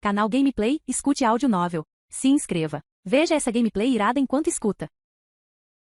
Canal Gameplay, escute áudio novel. Se inscreva. Veja essa gameplay irada enquanto escuta.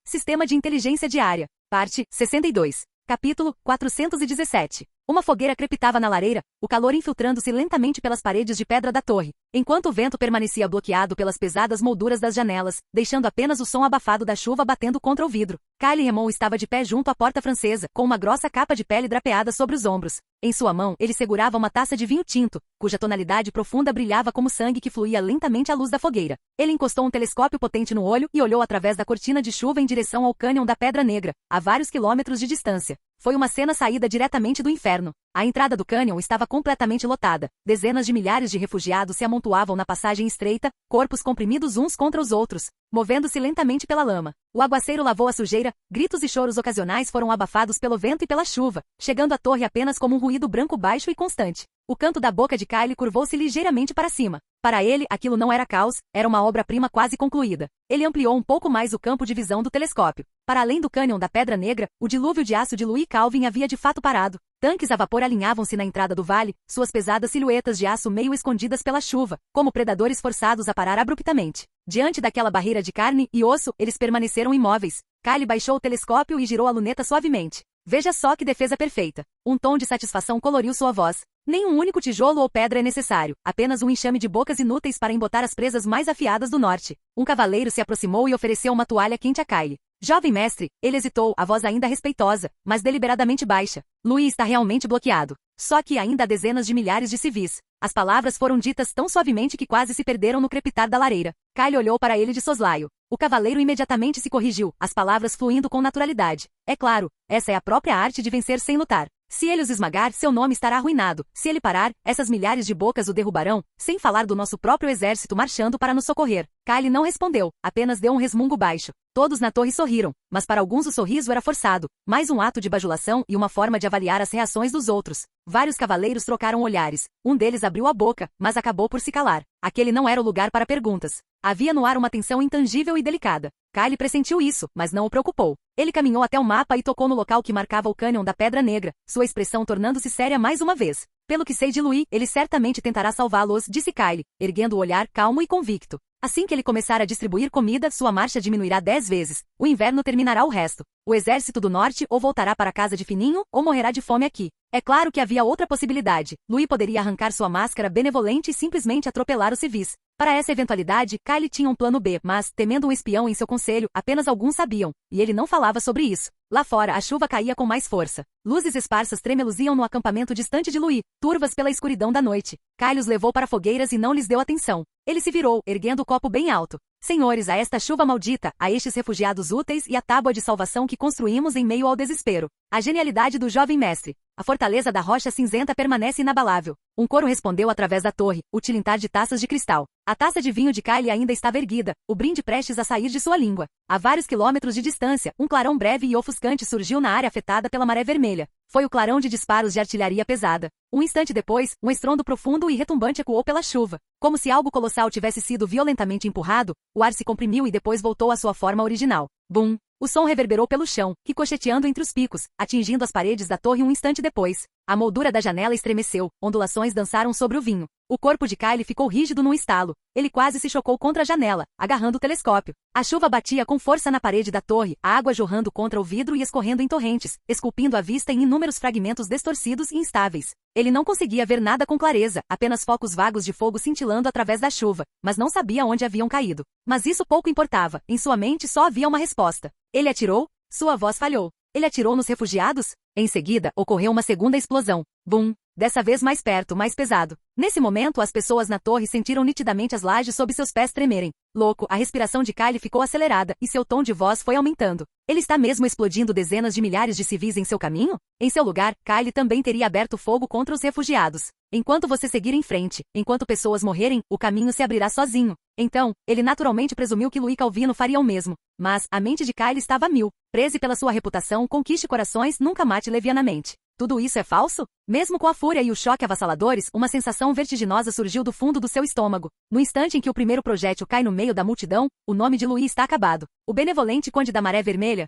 Sistema de Inteligência Diária. Parte 62. Capítulo 417. Uma fogueira crepitava na lareira, o calor infiltrando-se lentamente pelas paredes de pedra da torre, enquanto o vento permanecia bloqueado pelas pesadas molduras das janelas, deixando apenas o som abafado da chuva batendo contra o vidro. Kyle Remon estava de pé junto à porta francesa, com uma grossa capa de pele drapeada sobre os ombros. Em sua mão, ele segurava uma taça de vinho tinto, cuja tonalidade profunda brilhava como sangue que fluía lentamente à luz da fogueira. Ele encostou um telescópio potente no olho e olhou através da cortina de chuva em direção ao cânion da Pedra Negra, a vários quilômetros de distância. Foi uma cena saída diretamente do inferno. A entrada do cânion estava completamente lotada. Dezenas de milhares de refugiados se amontoavam na passagem estreita, corpos comprimidos uns contra os outros, movendo-se lentamente pela lama. O aguaceiro lavou a sujeira, gritos e choros ocasionais foram abafados pelo vento e pela chuva, chegando à torre apenas como um ruído branco baixo e constante. O canto da boca de Kyle curvou-se ligeiramente para cima. Para ele, aquilo não era caos, era uma obra-prima quase concluída. Ele ampliou um pouco mais o campo de visão do telescópio. Para além do cânion da Pedra Negra, o dilúvio de aço de Louis Calvin havia de fato parado. Tanques a vapor alinhavam-se na entrada do vale, suas pesadas silhuetas de aço meio escondidas pela chuva, como predadores forçados a parar abruptamente. Diante daquela barreira de carne e osso, eles permaneceram imóveis. Kyle baixou o telescópio e girou a luneta suavemente. Veja só que defesa perfeita. Um tom de satisfação coloriu sua voz. Nem um único tijolo ou pedra é necessário, apenas um enxame de bocas inúteis para embotar as presas mais afiadas do norte. Um cavaleiro se aproximou e ofereceu uma toalha quente a Kyle. Jovem mestre, ele hesitou, a voz ainda respeitosa, mas deliberadamente baixa. Louis está realmente bloqueado. Só que ainda há dezenas de milhares de civis. As palavras foram ditas tão suavemente que quase se perderam no crepitar da lareira. Kyle olhou para ele de soslaio. O cavaleiro imediatamente se corrigiu, as palavras fluindo com naturalidade. É claro, essa é a própria arte de vencer sem lutar. Se ele os esmagar, seu nome estará arruinado. Se ele parar, essas milhares de bocas o derrubarão, sem falar do nosso próprio exército marchando para nos socorrer. Kyle não respondeu, apenas deu um resmungo baixo. Todos na torre sorriram, mas para alguns o sorriso era forçado, mais um ato de bajulação e uma forma de avaliar as reações dos outros. Vários cavaleiros trocaram olhares. Um deles abriu a boca, mas acabou por se calar. Aquele não era o lugar para perguntas. Havia no ar uma tensão intangível e delicada. Kyle pressentiu isso, mas não o preocupou. Ele caminhou até o mapa e tocou no local que marcava o cânion da Pedra Negra, sua expressão tornando-se séria mais uma vez. Pelo que sei de Louis, ele certamente tentará salvá-los, disse Kyle, erguendo o olhar calmo e convicto. Assim que ele começar a distribuir comida, sua marcha diminuirá 10 vezes. O inverno terminará o resto. O exército do norte ou voltará para casa de fininho, ou morrerá de fome aqui. É claro que havia outra possibilidade. Louis poderia arrancar sua máscara benevolente e simplesmente atropelar os civis. Para essa eventualidade, Kyle tinha um plano B, mas, temendo um espião em seu conselho, apenas alguns sabiam, e ele não falava sobre isso. Lá fora, a chuva caía com mais força. Luzes esparsas tremeluziam no acampamento distante de Louis, turvas pela escuridão da noite. Kyle os levou para fogueiras e não lhes deu atenção. Ele se virou, erguendo o copo bem alto. Senhores, a esta chuva maldita, a estes refugiados úteis e a tábua de salvação que construímos em meio ao desespero. A genialidade do jovem mestre. A fortaleza da rocha cinzenta permanece inabalável. Um coro respondeu através da torre, o tilintar de taças de cristal. A taça de vinho de Kyle ainda estava erguida, o brinde prestes a sair de sua língua. A vários quilômetros de distância, um clarão breve e ofuscante surgiu na área afetada pela maré vermelha. Foi o clarão de disparos de artilharia pesada. Um instante depois, um estrondo profundo e retumbante ecoou pela chuva. Como se algo colossal tivesse sido violentamente empurrado, o ar se comprimiu e depois voltou à sua forma original. Bum! O som reverberou pelo chão, ricocheteando entre os picos, atingindo as paredes da torre um instante depois. A moldura da janela estremeceu, ondulações dançaram sobre o vinho. O corpo de Kyle ficou rígido num estalo. Ele quase se chocou contra a janela, agarrando o telescópio. A chuva batia com força na parede da torre, a água jorrando contra o vidro e escorrendo em torrentes, esculpindo a vista em inúmeros fragmentos destorcidos e instáveis. Ele não conseguia ver nada com clareza, apenas focos vagos de fogo cintilando através da chuva, mas não sabia onde haviam caído. Mas isso pouco importava, em sua mente só havia uma resposta. Ele atirou? Sua voz falhou. Ele atirou nos refugiados? Em seguida, ocorreu uma segunda explosão. Bum! Dessa vez mais perto, mais pesado. Nesse momento, as pessoas na torre sentiram nitidamente as lajes sob seus pés tremerem. Louco, a respiração de Kyle ficou acelerada, e seu tom de voz foi aumentando. Ele está mesmo explodindo dezenas de milhares de civis em seu caminho? Em seu lugar, Kyle também teria aberto fogo contra os refugiados. Enquanto você seguir em frente, enquanto pessoas morrerem, o caminho se abrirá sozinho. Então, ele naturalmente presumiu que Louis Calvino faria o mesmo. Mas, a mente de Kyle estava a mil. Preze pela sua reputação, conquiste corações, nunca mate levianamente. Tudo isso é falso? Mesmo com a fúria e o choque avassaladores, uma sensação vertiginosa surgiu do fundo do seu estômago. No instante em que o primeiro projétil cai no meio da multidão, o nome de Louis está acabado. O benevolente conde da Maré Vermelha,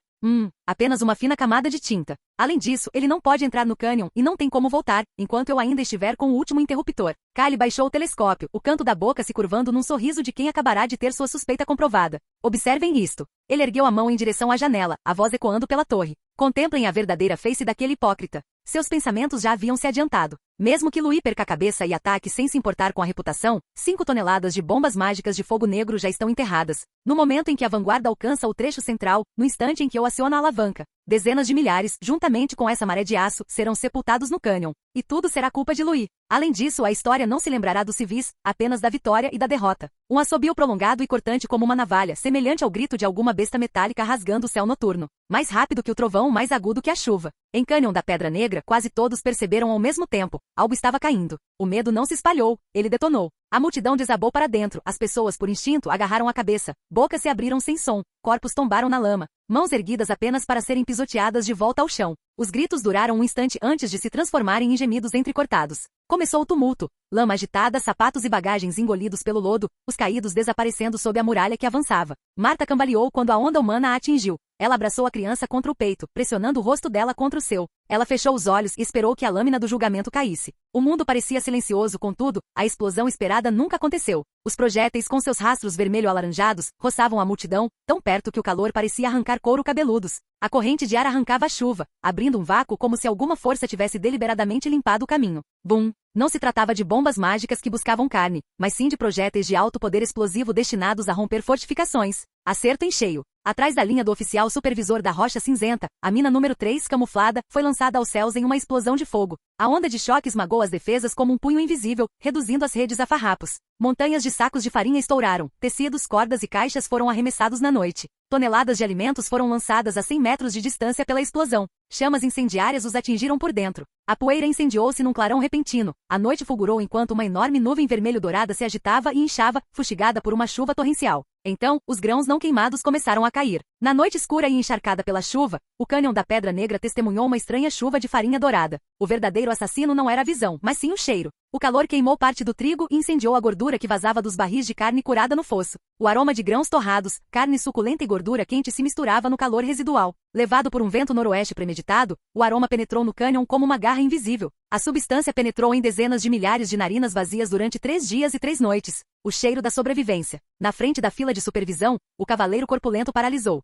Apenas uma fina camada de tinta. Além disso, ele não pode entrar no cânion e não tem como voltar, enquanto eu ainda estiver com o último interruptor. Kyle baixou o telescópio, o canto da boca se curvando num sorriso de quem acabará de ter sua suspeita comprovada. Observem isto. Ele ergueu a mão em direção à janela, a voz ecoando pela torre. Contemplem a verdadeira face daquele hipócrita. Seus pensamentos já haviam se adiantado. Mesmo que Louis perca a cabeça e ataque sem se importar com a reputação, 5 toneladas de bombas mágicas de fogo negro já estão enterradas. No momento em que a vanguarda alcança o trecho central, no instante em que eu aciono a alavanca, dezenas de milhares, juntamente com essa maré de aço, serão sepultados no cânion. E tudo será culpa de Louis. Além disso, a história não se lembrará dos civis, apenas da vitória e da derrota. Um assobio prolongado e cortante como uma navalha, semelhante ao grito de alguma besta metálica rasgando o céu noturno. Mais rápido que o trovão, mais agudo que a chuva. Em Cânion da Pedra Negra, quase todos perceberam ao mesmo tempo. Algo estava caindo. O medo não se espalhou, ele detonou. A multidão desabou para dentro, as pessoas por instinto agarraram a cabeça, bocas se abriram sem som, corpos tombaram na lama, mãos erguidas apenas para serem pisoteadas de volta ao chão. Os gritos duraram um instante antes de se transformarem em gemidos entrecortados. Começou o tumulto, lama agitada, sapatos e bagagens engolidos pelo lodo, os caídos desaparecendo sob a muralha que avançava. Marta cambaleou quando a onda humana a atingiu. Ela abraçou a criança contra o peito, pressionando o rosto dela contra o seu. Ela fechou os olhos e esperou que a lâmina do julgamento caísse. O mundo parecia silencioso, contudo, a explosão esperada nunca aconteceu. Os projéteis com seus rastros vermelho-alaranjados roçavam a multidão, tão perto que o calor parecia arrancar couro cabeludos. A corrente de ar arrancava a chuva, abrindo um vácuo como se alguma força tivesse deliberadamente limpado o caminho. Bum! Não se tratava de bombas mágicas que buscavam carne, mas sim de projéteis de alto poder explosivo destinados a romper fortificações. Acerto em cheio. Atrás da linha do oficial supervisor da Rocha Cinzenta, a mina número 3, camuflada, foi lançada aos céus em uma explosão de fogo. A onda de choque esmagou as defesas como um punho invisível, reduzindo as redes a farrapos. Montanhas de sacos de farinha estouraram, tecidos, cordas e caixas foram arremessados na noite. Toneladas de alimentos foram lançadas a 100 metros de distância pela explosão. Chamas incendiárias os atingiram por dentro. A poeira incendiou-se num clarão repentino. A noite fulgurou enquanto uma enorme nuvem vermelho-dourada se agitava e inchava, fustigada por uma chuva torrencial. Então, os grãos não queimados começaram a cair. Na noite escura e encharcada pela chuva, o cânion da Pedra Negra testemunhou uma estranha chuva de farinha dourada. O verdadeiro assassino não era a visão, mas sim o cheiro. O calor queimou parte do trigo e incendiou a gordura que vazava dos barris de carne curada no fosso. O aroma de grãos torrados, carne suculenta e gordura quente se misturava no calor residual. Levado por um vento noroeste premeditado, o aroma penetrou no cânion como uma garra invisível. A substância penetrou em dezenas de milhares de narinas vazias durante 3 dias e 3 noites. O cheiro da sobrevivência. Na frente da fila de supervisão, o cavaleiro corpulento paralisou.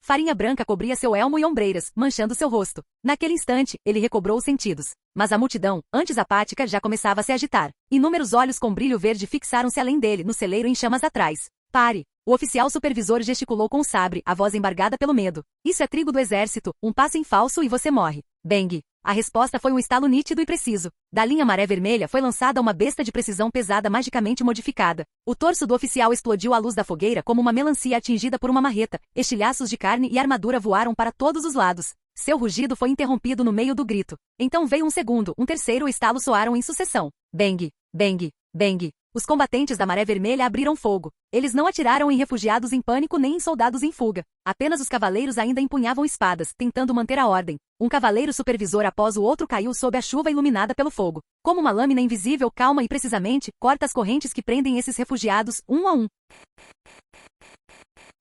Farinha branca cobria seu elmo e ombreiras, manchando seu rosto. Naquele instante, ele recobrou os sentidos. Mas a multidão, antes apática, já começava a se agitar. Inúmeros olhos com brilho verde fixaram-se além dele, no celeiro em chamas atrás. Pare! O oficial supervisor gesticulou com o sabre, a voz embargada pelo medo. Isso é trigo do exército, um passo em falso e você morre. Bang! A resposta foi um estalo nítido e preciso. Da linha maré vermelha foi lançada uma besta de precisão pesada magicamente modificada. O torso do oficial explodiu à luz da fogueira como uma melancia atingida por uma marreta. Estilhaços de carne e armadura voaram para todos os lados. Seu rugido foi interrompido no meio do grito. Então veio um segundo, um terceiro e estalo soaram em sucessão. Bang! Bang! Bang! Os combatentes da Maré Vermelha abriram fogo. Eles não atiraram em refugiados em pânico nem em soldados em fuga. Apenas os cavaleiros ainda empunhavam espadas, tentando manter a ordem. Um cavaleiro supervisor após o outro caiu sob a chuva iluminada pelo fogo. Como uma lâmina invisível, calma e precisamente, corta as correntes que prendem esses refugiados, um a um.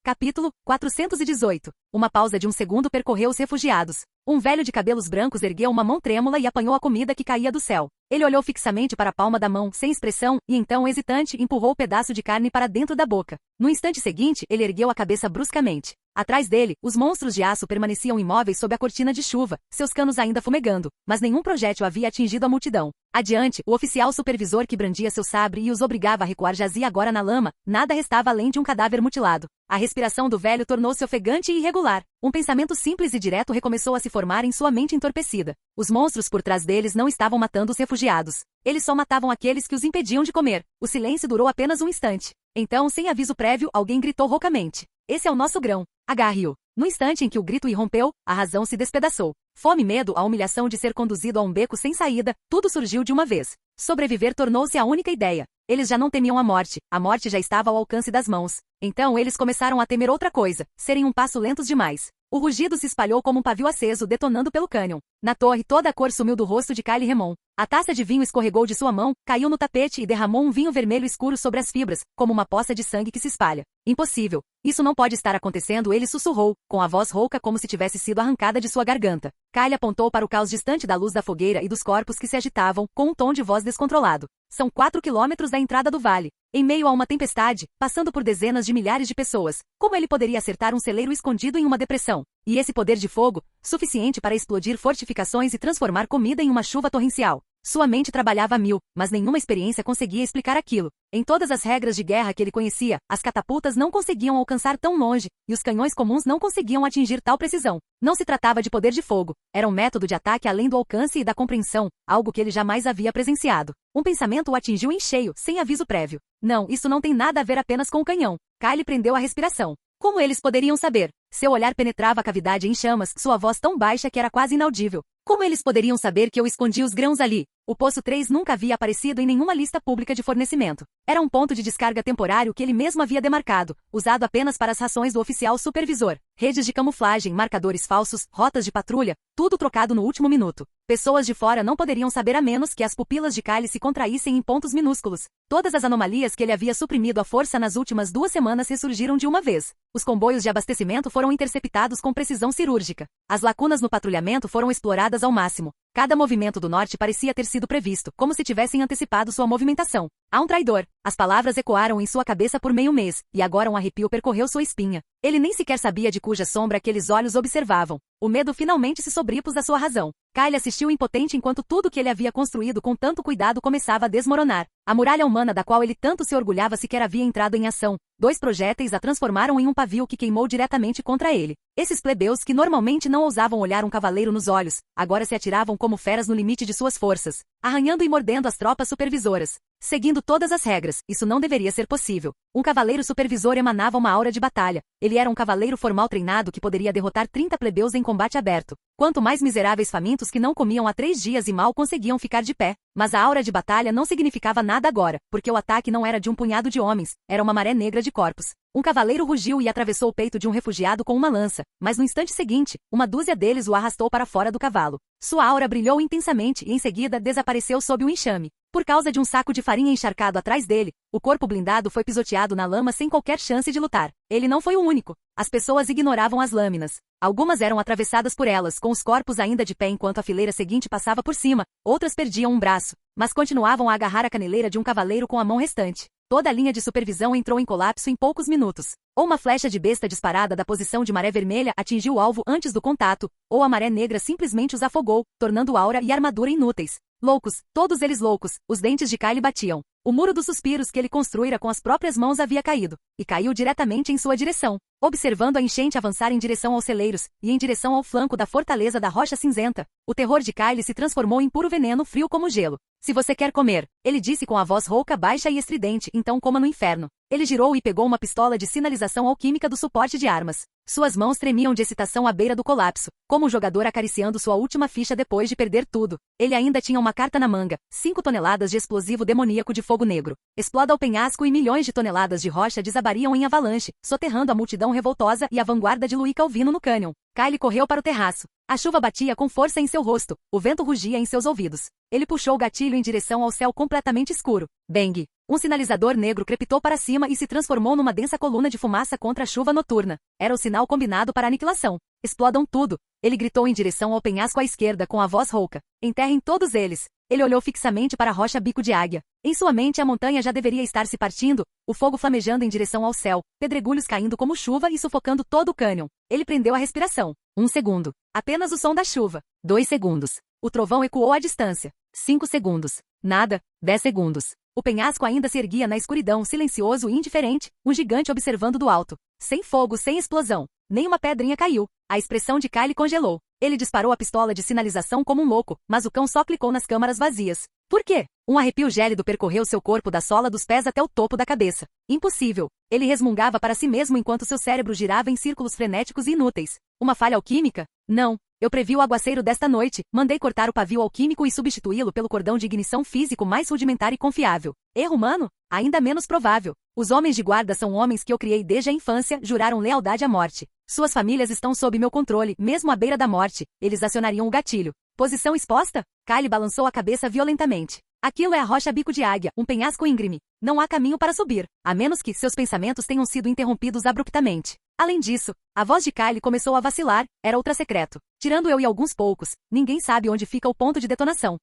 Capítulo 418. Uma pausa de um segundo percorreu os refugiados. Um velho de cabelos brancos ergueu uma mão trêmula e apanhou a comida que caía do céu. Ele olhou fixamente para a palma da mão, sem expressão, e então, hesitante, empurrou o pedaço de carne para dentro da boca. No instante seguinte, ele ergueu a cabeça bruscamente. Atrás dele, os monstros de aço permaneciam imóveis sob a cortina de chuva, seus canos ainda fumegando, mas nenhum projétil havia atingido a multidão. Adiante, o oficial supervisor que brandia seu sabre e os obrigava a recuar jazia agora na lama, nada restava além de um cadáver mutilado. A respiração do velho tornou-se ofegante e irregular. Um pensamento simples e direto recomeçou a se formar em sua mente entorpecida. Os monstros por trás deles não estavam matando os refugiados. Eles só matavam aqueles que os impediam de comer. O silêncio durou apenas um instante. Então, sem aviso prévio, alguém gritou roucamente. Esse é o nosso grão. Agarre-o. No instante em que o grito irrompeu, a razão se despedaçou. Fome, medo, a humilhação de ser conduzido a um beco sem saída, tudo surgiu de uma vez. Sobreviver tornou-se a única ideia. Eles já não temiam a morte já estava ao alcance das mãos. Então eles começaram a temer outra coisa, serem um passo lentos demais. O rugido se espalhou como um pavio aceso detonando pelo cânion. Na torre, toda a cor sumiu do rosto de Kylie Remon. A taça de vinho escorregou de sua mão, caiu no tapete e derramou um vinho vermelho escuro sobre as fibras, como uma poça de sangue que se espalha. Impossível. Isso não pode estar acontecendo, ele sussurrou, com a voz rouca como se tivesse sido arrancada de sua garganta. Kylie apontou para o caos distante da luz da fogueira e dos corpos que se agitavam, com um tom de voz descontrolado. São 4 quilômetros da entrada do vale. Em meio a uma tempestade, passando por dezenas de milhares de pessoas, como ele poderia acertar um celeiro escondido em uma depressão? E esse poder de fogo, suficiente para explodir fortificações e transformar comida em uma chuva torrencial. Sua mente trabalhava a mil, mas nenhuma experiência conseguia explicar aquilo. Em todas as regras de guerra que ele conhecia, as catapultas não conseguiam alcançar tão longe, e os canhões comuns não conseguiam atingir tal precisão. Não se tratava de poder de fogo, era um método de ataque além do alcance e da compreensão, algo que ele jamais havia presenciado. Um pensamento o atingiu em cheio, sem aviso prévio. Não, isso não tem nada a ver apenas com o canhão. Kylie prendeu a respiração. Como eles poderiam saber? Seu olhar penetrava a cavidade em chamas, sua voz tão baixa que era quase inaudível. Como eles poderiam saber que eu escondi os grãos ali? O Poço 3 nunca havia aparecido em nenhuma lista pública de fornecimento. Era um ponto de descarga temporário que ele mesmo havia demarcado, usado apenas para as rações do oficial supervisor. Redes de camuflagem, marcadores falsos, rotas de patrulha, tudo trocado no último minuto. Pessoas de fora não poderiam saber a menos que as pupilas de Kylie se contraíssem em pontos minúsculos. Todas as anomalias que ele havia suprimido à força nas últimas 2 semanas ressurgiram de uma vez. Os comboios de abastecimento foram interceptados com precisão cirúrgica. As lacunas no patrulhamento foram exploradas ao máximo. Cada movimento do norte parecia ter sido previsto, como se tivessem antecipado sua movimentação. Há um traidor. As palavras ecoaram em sua cabeça por meio mês, e agora um arrepio percorreu sua espinha. Ele nem sequer sabia de cuja sombra aqueles olhos observavam. O medo finalmente se sobrepôs à sua razão. Kylie assistiu impotente enquanto tudo que ele havia construído com tanto cuidado começava a desmoronar. A muralha humana da qual ele tanto se orgulhava sequer havia entrado em ação. 2 projéteis a transformaram em um pavio que queimou diretamente contra ele. Esses plebeus que normalmente não ousavam olhar um cavaleiro nos olhos, agora se atiravam como feras no limite de suas forças, arranhando e mordendo as tropas supervisoras. Seguindo todas as regras, isso não deveria ser possível. Um cavaleiro supervisor emanava uma aura de batalha. Ele era um cavaleiro formal treinado que poderia derrotar 30 plebeus em combate aberto. Quanto mais miseráveis famintos que não comiam há 3 dias e mal conseguiam ficar de pé. Mas a aura de batalha não significava nada agora, porque o ataque não era de um punhado de homens, era uma maré negra de corpos. Um cavaleiro rugiu e atravessou o peito de um refugiado com uma lança, mas no instante seguinte, uma dúzia deles o arrastou para fora do cavalo. Sua aura brilhou intensamente e em seguida desapareceu sob o enxame. Por causa de um saco de farinha encharcado atrás dele, o corpo blindado foi pisoteado na lama sem qualquer chance de lutar. Ele não foi o único. As pessoas ignoravam as lâminas. Algumas eram atravessadas por elas, com os corpos ainda de pé enquanto a fileira seguinte passava por cima, outras perdiam um braço, mas continuavam a agarrar a caneleira de um cavaleiro com a mão restante. Toda a linha de supervisão entrou em colapso em poucos minutos. Ou uma flecha de besta disparada da posição de maré vermelha atingiu o alvo antes do contato, ou a maré negra simplesmente os afogou, tornando aura e armadura inúteis. Loucos, todos eles loucos, os dentes de Kylie batiam. O muro dos suspiros que ele construíra com as próprias mãos havia caído, e caiu diretamente em sua direção, observando a enchente avançar em direção aos celeiros, e em direção ao flanco da fortaleza da Rocha Cinzenta. O terror de Kylie se transformou em puro veneno frio como gelo. Se você quer comer, ele disse com a voz rouca baixa e estridente, então coma no inferno. Ele girou e pegou uma pistola de sinalização alquímica do suporte de armas. Suas mãos tremiam de excitação à beira do colapso, como um jogador acariciando sua última ficha depois de perder tudo. Ele ainda tinha uma carta na manga, 5 toneladas de explosivo demoníaco de fogo negro. Exploda o penhasco e milhões de toneladas de rocha desabariam em avalanche, soterrando a multidão revoltosa e a vanguarda de Louis Calvino no cânion. Kylie correu para o terraço. A chuva batia com força em seu rosto, o vento rugia em seus ouvidos. Ele puxou o gatilho em direção ao céu completamente escuro. Bang! Um sinalizador negro crepitou para cima e se transformou numa densa coluna de fumaça contra a chuva noturna. Era o sinal combinado para a aniquilação. Explodam tudo! Ele gritou em direção ao penhasco à esquerda com a voz rouca. Enterrem todos eles! Ele olhou fixamente para a rocha Bico de Águia. Em sua mente a montanha já deveria estar se partindo, o fogo flamejando em direção ao céu, pedregulhos caindo como chuva e sufocando todo o cânion. Ele prendeu a respiração. 1 segundo. Apenas o som da chuva. 2 segundos. O trovão ecoou à distância. 5 segundos. Nada. 10 segundos. O penhasco ainda se erguia na escuridão, silencioso e indiferente, um gigante observando do alto. Sem fogo, sem explosão. Nenhuma pedrinha caiu. A expressão de Kylie congelou. Ele disparou a pistola de sinalização como um louco, mas o cão só clicou nas câmaras vazias. Por quê? Um arrepio gélido percorreu seu corpo da sola dos pés até o topo da cabeça. Impossível. Ele resmungava para si mesmo enquanto seu cérebro girava em círculos frenéticos e inúteis. Uma falha alquímica? Não. Eu previ o aguaceiro desta noite, mandei cortar o pavio alquímico e substituí-lo pelo cordão de ignição físico mais rudimentar e confiável. Erro humano? Ainda menos provável. Os homens de guarda são homens que eu criei desde a infância, juraram lealdade à morte. Suas famílias estão sob meu controle, mesmo à beira da morte. Eles acionariam o gatilho. Posição exposta? Kyle balançou a cabeça violentamente. Aquilo é a rocha Bico de Águia, um penhasco íngreme. Não há caminho para subir, a menos que seus pensamentos tenham sido interrompidos abruptamente. Além disso, a voz de Kyle começou a vacilar, era ultra-secreto. Tirando eu e alguns poucos, ninguém sabe onde fica o ponto de detonação.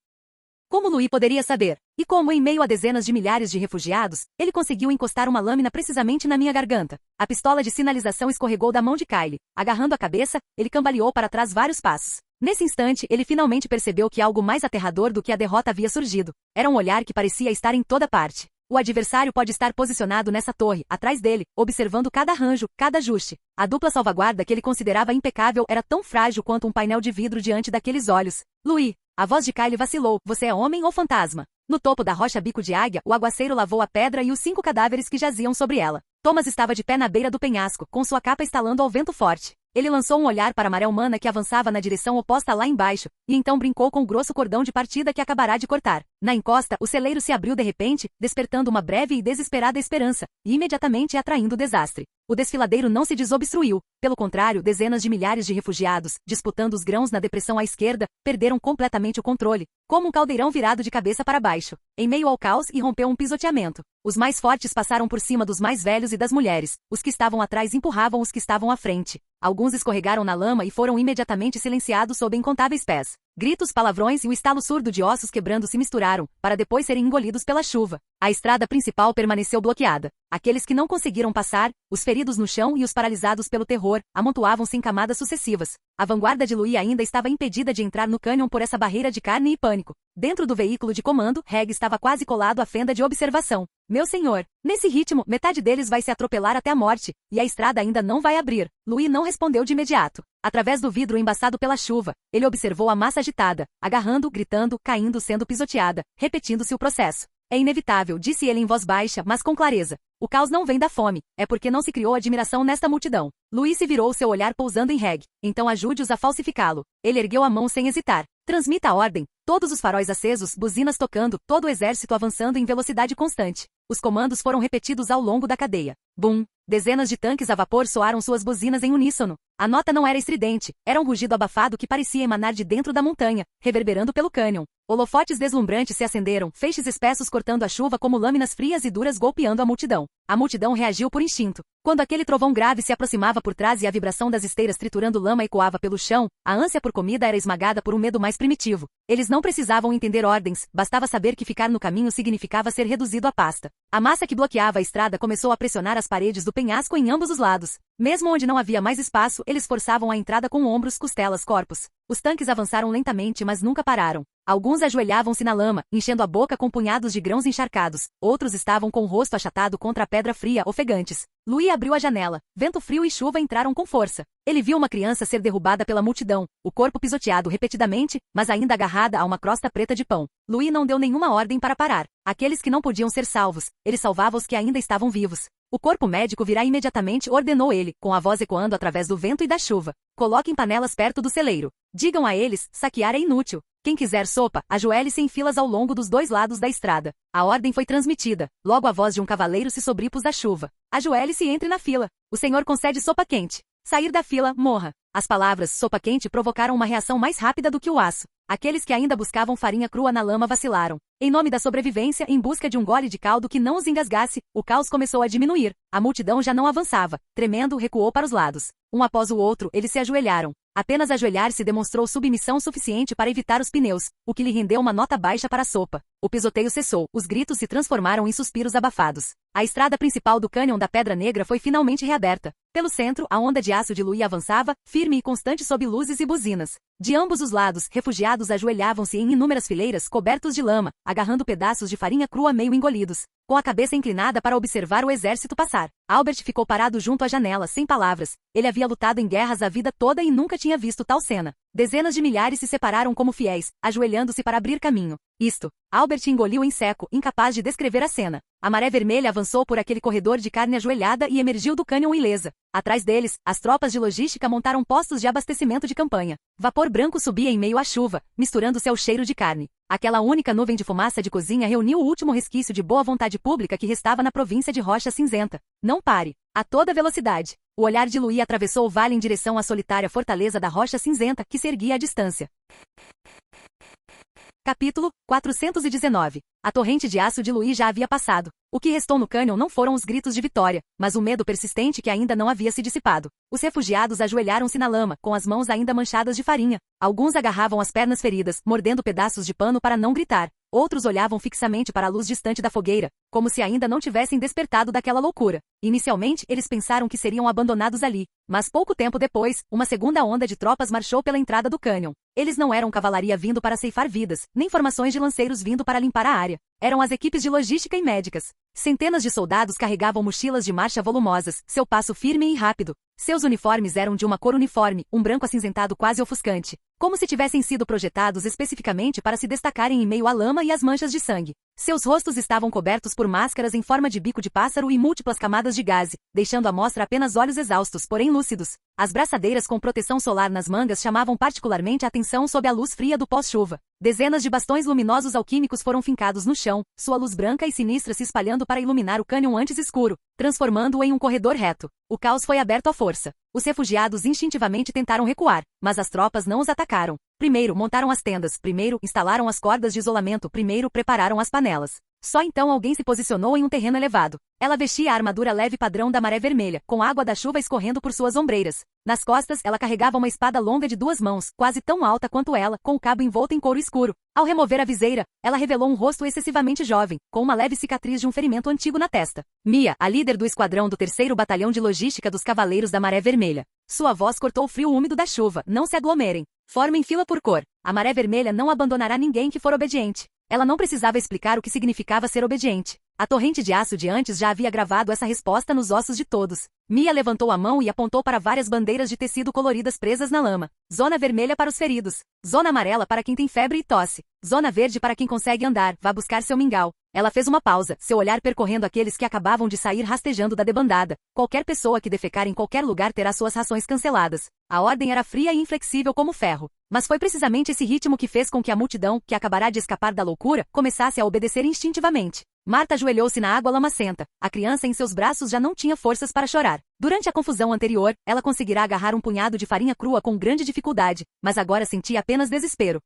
Como Louis poderia saber? E como, em meio a dezenas de milhares de refugiados, ele conseguiu encostar uma lâmina precisamente na minha garganta? A pistola de sinalização escorregou da mão de Kyle. Agarrando a cabeça, ele cambaleou para trás vários passos. Nesse instante, ele finalmente percebeu que algo mais aterrador do que a derrota havia surgido. Era um olhar que parecia estar em toda parte. O adversário pode estar posicionado nessa torre, atrás dele, observando cada arranjo, cada ajuste. A dupla salvaguarda que ele considerava impecável era tão frágil quanto um painel de vidro diante daqueles olhos. Louis, a voz de Kyle vacilou. Você é homem ou fantasma? No topo da rocha Bico de Águia, o aguaceiro lavou a pedra e os 5 cadáveres que jaziam sobre ela. Thomas estava de pé na beira do penhasco, com sua capa estalando ao vento forte. Ele lançou um olhar para a maré humana que avançava na direção oposta lá embaixo, e então brincou com o grosso cordão de partida que acabará de cortar. Na encosta, o celeiro se abriu de repente, despertando uma breve e desesperada esperança, e imediatamente atraindo desastre. O desfiladeiro não se desobstruiu. Pelo contrário, dezenas de milhares de refugiados, disputando os grãos na depressão à esquerda, perderam completamente o controle, como um caldeirão virado de cabeça para baixo. Em meio ao caos, irrompeu um pisoteamento. Os mais fortes passaram por cima dos mais velhos e das mulheres. Os que estavam atrás empurravam os que estavam à frente. Alguns escorregaram na lama e foram imediatamente silenciados sob incontáveis pés. Gritos, palavrões e o estalo surdo de ossos quebrando se misturaram, para depois serem engolidos pela chuva. A estrada principal permaneceu bloqueada. Aqueles que não conseguiram passar, os feridos no chão e os paralisados pelo terror, amontoavam-se em camadas sucessivas. A vanguarda de Louis ainda estava impedida de entrar no cânion por essa barreira de carne e pânico. Dentro do veículo de comando, Reg estava quase colado à fenda de observação. Meu senhor, nesse ritmo, metade deles vai se atropelar até a morte, e a estrada ainda não vai abrir. Louis não respondeu de imediato. Através do vidro embaçado pela chuva, ele observou a massa agitada, agarrando, gritando, caindo, sendo pisoteada, repetindo-se o processo. É inevitável, disse ele em voz baixa, mas com clareza. O caos não vem da fome, é porque não se criou admiração nesta multidão. Louis se virou, seu olhar pousando em Reg. Então ajude-os a falsificá-lo. Ele ergueu a mão sem hesitar. Transmita a ordem. Todos os faróis acesos, buzinas tocando, todo o exército avançando em velocidade constante. Os comandos foram repetidos ao longo da cadeia. Bum! Dezenas de tanques a vapor soaram suas buzinas em uníssono. A nota não era estridente, era um rugido abafado que parecia emanar de dentro da montanha, reverberando pelo cânion. Holofotes deslumbrantes se acenderam, feixes espessos cortando a chuva como lâminas frias e duras golpeando a multidão. A multidão reagiu por instinto. Quando aquele trovão grave se aproximava por trás e a vibração das esteiras triturando lama ecoava pelo chão, a ânsia por comida era esmagada por um medo mais primitivo. Eles não precisavam entender ordens, bastava saber que ficar no caminho significava ser reduzido a pasta. A massa que bloqueava a estrada começou a pressionar as paredes do penhasco em ambos os lados. Mesmo onde não havia mais espaço, eles forçavam a entrada com ombros, costelas, corpos. Os tanques avançaram lentamente, mas nunca pararam. Alguns ajoelhavam-se na lama, enchendo a boca com punhados de grãos encharcados. Outros estavam com o rosto achatado contra a pedra fria, ofegantes. Louis abriu a janela. Vento frio e chuva entraram com força. Ele viu uma criança ser derrubada pela multidão, o corpo pisoteado repetidamente, mas ainda agarrada a uma crosta preta de pão. Louis não deu nenhuma ordem para parar. Aqueles que não podiam ser salvos, ele salvava os que ainda estavam vivos. O corpo médico virá imediatamente, ordenou ele, com a voz ecoando através do vento e da chuva. Coloquem panelas perto do celeiro. Digam a eles, saquear é inútil. Quem quiser sopa, ajoelhe-se em filas ao longo dos 2 lados da estrada. A ordem foi transmitida. Logo a voz de um cavaleiro se sobrepôs da chuva. Ajoelhe-se e entre na fila. O senhor concede sopa quente. Sair da fila, morra. As palavras sopa quente provocaram uma reação mais rápida do que o aço. Aqueles que ainda buscavam farinha crua na lama vacilaram. Em nome da sobrevivência, em busca de um gole de caldo que não os engasgasse, o caos começou a diminuir. A multidão já não avançava. Tremendo, recuou para os lados. Um após o outro, eles se ajoelharam. Apenas ajoelhar-se demonstrou submissão suficiente para evitar os pneus, o que lhe rendeu uma nota baixa para a sopa. O pisoteio cessou, os gritos se transformaram em suspiros abafados. A estrada principal do cânion da Pedra Negra foi finalmente reaberta. Pelo centro, a onda de aço de Louis avançava, firme e constante sob luzes e buzinas. De ambos os lados, refugiados ajoelhavam-se em inúmeras fileiras cobertos de lama, agarrando pedaços de farinha crua meio engolidos. com a cabeça inclinada para observar o exército passar. Albert ficou parado junto à janela, sem palavras. Ele havia lutado em guerras a vida toda e nunca tinha visto tal cena. Dezenas de milhares se separaram como fiéis, ajoelhando-se para abrir caminho. Albert engoliu em seco, incapaz de descrever a cena. A maré vermelha avançou por aquele corredor de carne ajoelhada e emergiu do cânion ilesa. Atrás deles, as tropas de logística montaram postos de abastecimento de campanha. Vapor branco subia em meio à chuva, misturando-se ao cheiro de carne. Aquela única nuvem de fumaça de cozinha reuniu o último resquício de boa vontade pública que restava na província de Rocha Cinzenta. Não pare! A toda velocidade. O olhar de Louis atravessou o vale em direção à solitária fortaleza da Rocha Cinzenta, que se erguia à distância. Capítulo 419. A torrente de aço de Louis já havia passado. O que restou no cânion não foram os gritos de vitória, mas o medo persistente que ainda não havia se dissipado. Os refugiados ajoelharam-se na lama, com as mãos ainda manchadas de farinha. Alguns agarravam as pernas feridas, mordendo pedaços de pano para não gritar. Outros olhavam fixamente para a luz distante da fogueira, como se ainda não tivessem despertado daquela loucura. Inicialmente, eles pensaram que seriam abandonados ali, mas pouco tempo depois, uma segunda onda de tropas marchou pela entrada do cânion. Eles não eram cavalaria vindo para ceifar vidas, nem formações de lanceiros vindo para limpar a área. Eram as equipes de logística e médicas. Centenas de soldados carregavam mochilas de marcha volumosas, seu passo firme e rápido. Seus uniformes eram de uma cor uniforme, um branco acinzentado quase ofuscante, como se tivessem sido projetados especificamente para se destacarem em meio à lama e às manchas de sangue. Seus rostos estavam cobertos por máscaras em forma de bico de pássaro e múltiplas camadas de gaze, deixando à mostra apenas olhos exaustos, porém lúcidos. As braçadeiras com proteção solar nas mangas chamavam particularmente a atenção sob a luz fria do pós-chuva. Dezenas de bastões luminosos alquímicos foram fincados no chão, sua luz branca e sinistra se espalhando para iluminar o cânion antes escuro, transformando-o em um corredor reto. O caos foi aberto à força. Os refugiados instintivamente tentaram recuar, mas as tropas não os atacaram. Primeiro montaram as tendas, primeiro instalaram as cordas de isolamento, primeiro prepararam as panelas. Só então alguém se posicionou em um terreno elevado. Ela vestia a armadura leve padrão da maré vermelha, com água da chuva escorrendo por suas ombreiras. Nas costas, ela carregava uma espada longa de 2 mãos, quase tão alta quanto ela, com o cabo envolto em couro escuro. Ao remover a viseira, ela revelou um rosto excessivamente jovem, com uma leve cicatriz de um ferimento antigo na testa. Mia, a líder do esquadrão do 3º Batalhão de Logística dos Cavaleiros da Maré Vermelha. Sua voz cortou o frio úmido da chuva. Não se aglomerem. Formem fila por cor. A Maré Vermelha não abandonará ninguém que for obediente. Ela não precisava explicar o que significava ser obediente. A torrente de aço de antes já havia gravado essa resposta nos ossos de todos. Mia levantou a mão e apontou para várias bandeiras de tecido coloridas presas na lama. Zona vermelha para os feridos. Zona amarela para quem tem febre e tosse. Zona verde para quem consegue andar. Vá buscar seu mingau. Ela fez uma pausa, seu olhar percorrendo aqueles que acabavam de sair rastejando da debandada. Qualquer pessoa que defecar em qualquer lugar terá suas rações canceladas. A ordem era fria e inflexível como ferro. Mas foi precisamente esse ritmo que fez com que a multidão, que acabará de escapar da loucura, começasse a obedecer instintivamente. Marta ajoelhou-se na água lamacenta. A criança em seus braços já não tinha forças para chorar. Durante a confusão anterior, ela conseguirá agarrar um punhado de farinha crua com grande dificuldade, mas agora sentia apenas desespero.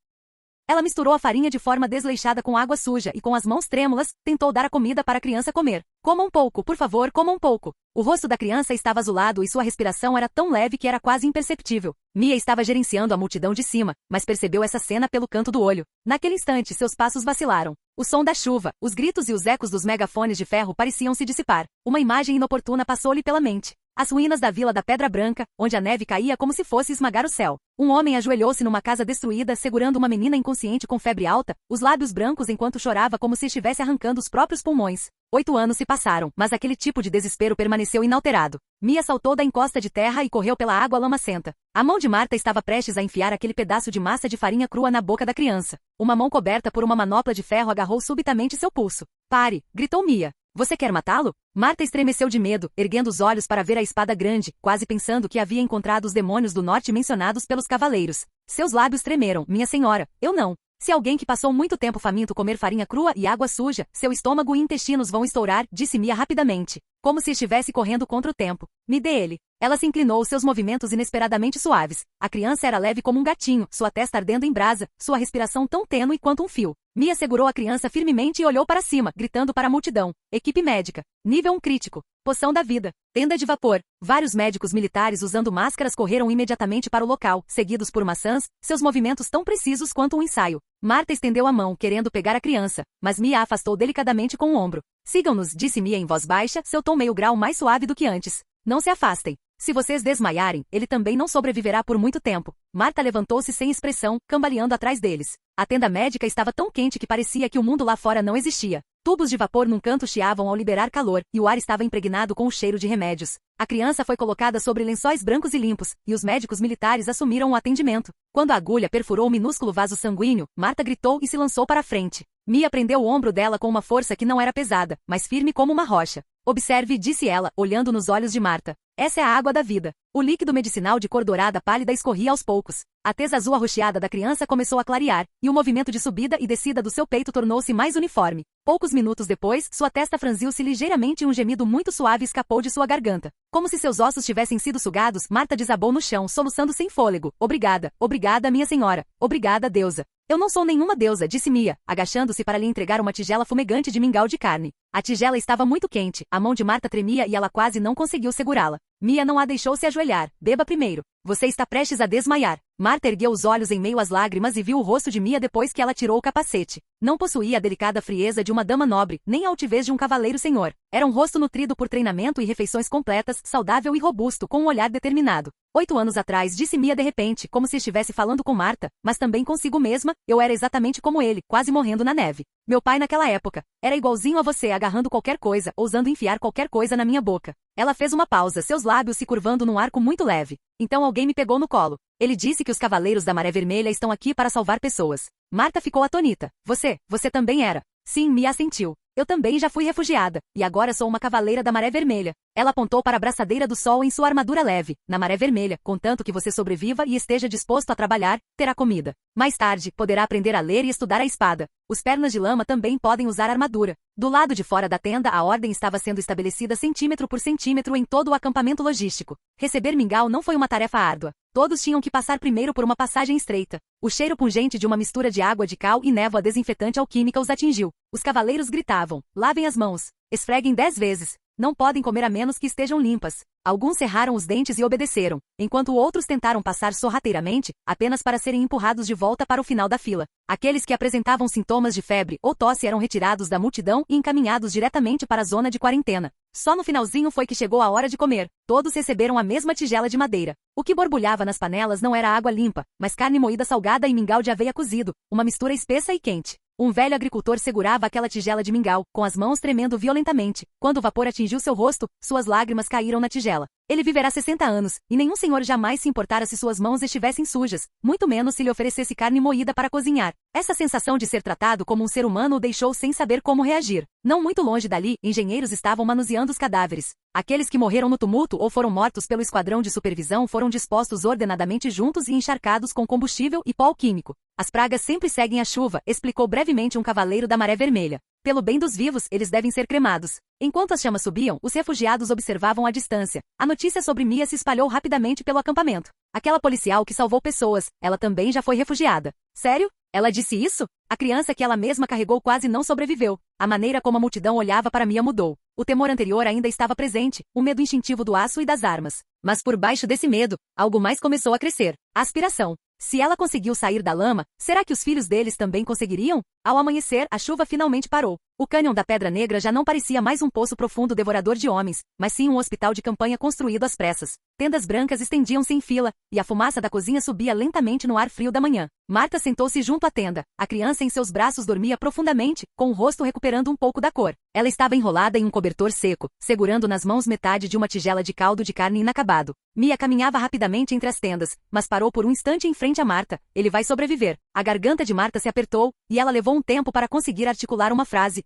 Ela misturou a farinha de forma desleixada com água suja e com as mãos trêmulas, tentou dar a comida para a criança comer. Coma um pouco, por favor, coma um pouco. O rosto da criança estava azulado e sua respiração era tão leve que era quase imperceptível. Mia estava gerenciando a multidão de cima, mas percebeu essa cena pelo canto do olho. Naquele instante, seus passos vacilaram. O som da chuva, os gritos e os ecos dos megafones de ferro pareciam se dissipar. Uma imagem inoportuna passou-lhe pela mente. As ruínas da Vila da Pedra Branca, onde a neve caía como se fosse esmagar o céu. Um homem ajoelhou-se numa casa destruída segurando uma menina inconsciente com febre alta, os lábios brancos enquanto chorava como se estivesse arrancando os próprios pulmões. 8 anos se passaram, mas aquele tipo de desespero permaneceu inalterado. Mia saltou da encosta de terra e correu pela água lamacenta. A mão de Marta estava prestes a enfiar aquele pedaço de massa de farinha crua na boca da criança. Uma mão coberta por uma manopla de ferro agarrou subitamente seu pulso. Pare! Gritou Mia. Você quer matá-lo? Marta estremeceu de medo, erguendo os olhos para ver a espada grande, quase pensando que havia encontrado os demônios do norte mencionados pelos cavaleiros. Seus lábios tremeram. Minha senhora, eu não. Se alguém que passou muito tempo faminto comer farinha crua e água suja, seu estômago e intestinos vão estourar, disse Mia rapidamente, como se estivesse correndo contra o tempo. Me dê ele. Ela se inclinou, seus movimentos inesperadamente suaves. A criança era leve como um gatinho, sua testa ardendo em brasa, sua respiração tão tênue quanto um fio. Mia segurou a criança firmemente e olhou para cima, gritando para a multidão. Equipe médica. Nível 1 crítico. Poção da vida. Tenda de vapor. Vários médicos militares usando máscaras correram imediatamente para o local, seguidos por maçãs, seus movimentos tão precisos quanto um ensaio. Marta estendeu a mão, querendo pegar a criança, mas Mia a afastou delicadamente com o ombro. Sigam-nos, disse Mia em voz baixa, seu tom meio grau mais suave do que antes. Não se afastem. Se vocês desmaiarem, ele também não sobreviverá por muito tempo. Marta levantou-se sem expressão, cambaleando atrás deles. A tenda médica estava tão quente que parecia que o mundo lá fora não existia. Tubos de vapor num canto chiavam ao liberar calor, e o ar estava impregnado com o cheiro de remédios. A criança foi colocada sobre lençóis brancos e limpos, e os médicos militares assumiram o atendimento. Quando a agulha perfurou o minúsculo vaso sanguíneo, Marta gritou e se lançou para a frente. Mia prendeu o ombro dela com uma força que não era pesada, mas firme como uma rocha. Observe, disse ela, olhando nos olhos de Marta. Essa é a água da vida. O líquido medicinal de cor dourada pálida escorria aos poucos. A tez azul arroxeada da criança começou a clarear, e o movimento de subida e descida do seu peito tornou-se mais uniforme. Poucos minutos depois, sua testa franziu-se ligeiramente e um gemido muito suave escapou de sua garganta. Como se seus ossos tivessem sido sugados, Marta desabou no chão, soluçando sem fôlego. Obrigada, obrigada, minha senhora. Obrigada, deusa. Eu não sou nenhuma deusa, disse Mia, agachando-se para lhe entregar uma tigela fumegante de mingau de carne. A tigela estava muito quente, a mão de Marta tremia e ela quase não conseguiu segurá-la. Mia não a deixou se ajoelhar. Beba primeiro. Você está prestes a desmaiar. Marta ergueu os olhos em meio às lágrimas e viu o rosto de Mia depois que ela tirou o capacete. Não possuía a delicada frieza de uma dama nobre, nem a altivez de um cavaleiro senhor. Era um rosto nutrido por treinamento e refeições completas, saudável e robusto, com um olhar determinado. 8 anos atrás, disse Mia de repente, como se estivesse falando com Marta, mas também consigo mesma, eu era exatamente como ele, quase morrendo na neve. Meu pai naquela época, era igualzinho a você, agarrando qualquer coisa, ousando enfiar qualquer coisa na minha boca. Ela fez uma pausa, seus lábios se curvando num arco muito leve. Então alguém me pegou no colo. Ele disse que os Cavaleiros da Maré Vermelha estão aqui para salvar pessoas. Marta ficou atônita. Você também era. Sim, Mia assentiu. Eu também já fui refugiada, e agora sou uma cavaleira da Maré Vermelha. Ela apontou para a braçadeira do sol em sua armadura leve. Na Maré Vermelha, contanto que você sobreviva e esteja disposto a trabalhar, terá comida. Mais tarde, poderá aprender a ler e estudar a espada. Os pernas de lama também podem usar armadura. Do lado de fora da tenda, a ordem estava sendo estabelecida centímetro por centímetro em todo o acampamento logístico. Receber mingau não foi uma tarefa árdua. Todos tinham que passar primeiro por uma passagem estreita. O cheiro pungente de uma mistura de água de cal e névoa desinfetante alquímica os atingiu. Os cavaleiros gritavam: lavem as mãos. Esfreguem 10 vezes. Não podem comer a menos que estejam limpas. Alguns cerraram os dentes e obedeceram, enquanto outros tentaram passar sorrateiramente, apenas para serem empurrados de volta para o final da fila. Aqueles que apresentavam sintomas de febre ou tosse eram retirados da multidão e encaminhados diretamente para a zona de quarentena. Só no finalzinho foi que chegou a hora de comer. Todos receberam a mesma tigela de madeira. O que borbulhava nas panelas não era água limpa, mas carne moída salgada e mingau de aveia cozido, uma mistura espessa e quente. Um velho agricultor segurava aquela tigela de mingau, com as mãos tremendo violentamente. Quando o vapor atingiu seu rosto, suas lágrimas caíram na tigela. Ele viverá 60 anos, e nenhum senhor jamais se importara se suas mãos estivessem sujas, muito menos se lhe oferecesse carne moída para cozinhar. Essa sensação de ser tratado como um ser humano o deixou sem saber como reagir. Não muito longe dali, engenheiros estavam manuseando os cadáveres. Aqueles que morreram no tumulto ou foram mortos pelo esquadrão de supervisão foram dispostos ordenadamente juntos e encharcados com combustível e pó químico. As pragas sempre seguem a chuva, explicou brevemente um cavaleiro da Maré Vermelha. Pelo bem dos vivos, eles devem ser cremados. Enquanto as chamas subiam, os refugiados observavam à distância. A notícia sobre Mia se espalhou rapidamente pelo acampamento. Aquela policial que salvou pessoas, ela também já foi refugiada. Sério? Ela disse isso? A criança que ela mesma carregou quase não sobreviveu. A maneira como a multidão olhava para Mia mudou. O temor anterior ainda estava presente, o medo instintivo do aço e das armas. Mas por baixo desse medo, algo mais começou a crescer. A aspiração. Se ela conseguiu sair da lama, será que os filhos deles também conseguiriam? Ao amanhecer, a chuva finalmente parou. O cânion da Pedra Negra já não parecia mais um poço profundo devorador de homens, mas sim um hospital de campanha construído às pressas. Tendas brancas estendiam-se em fila, e a fumaça da cozinha subia lentamente no ar frio da manhã. Marta sentou-se junto à tenda. A criança em seus braços dormia profundamente, com o rosto recuperando um pouco da cor. Ela estava enrolada em um cobertor seco, segurando nas mãos metade de uma tigela de caldo de carne inacabado. Mia caminhava rapidamente entre as tendas, mas parou por um instante em frente a Marta. Ele vai sobreviver. A garganta de Marta se apertou, e ela levou um tempo para conseguir articular uma frase.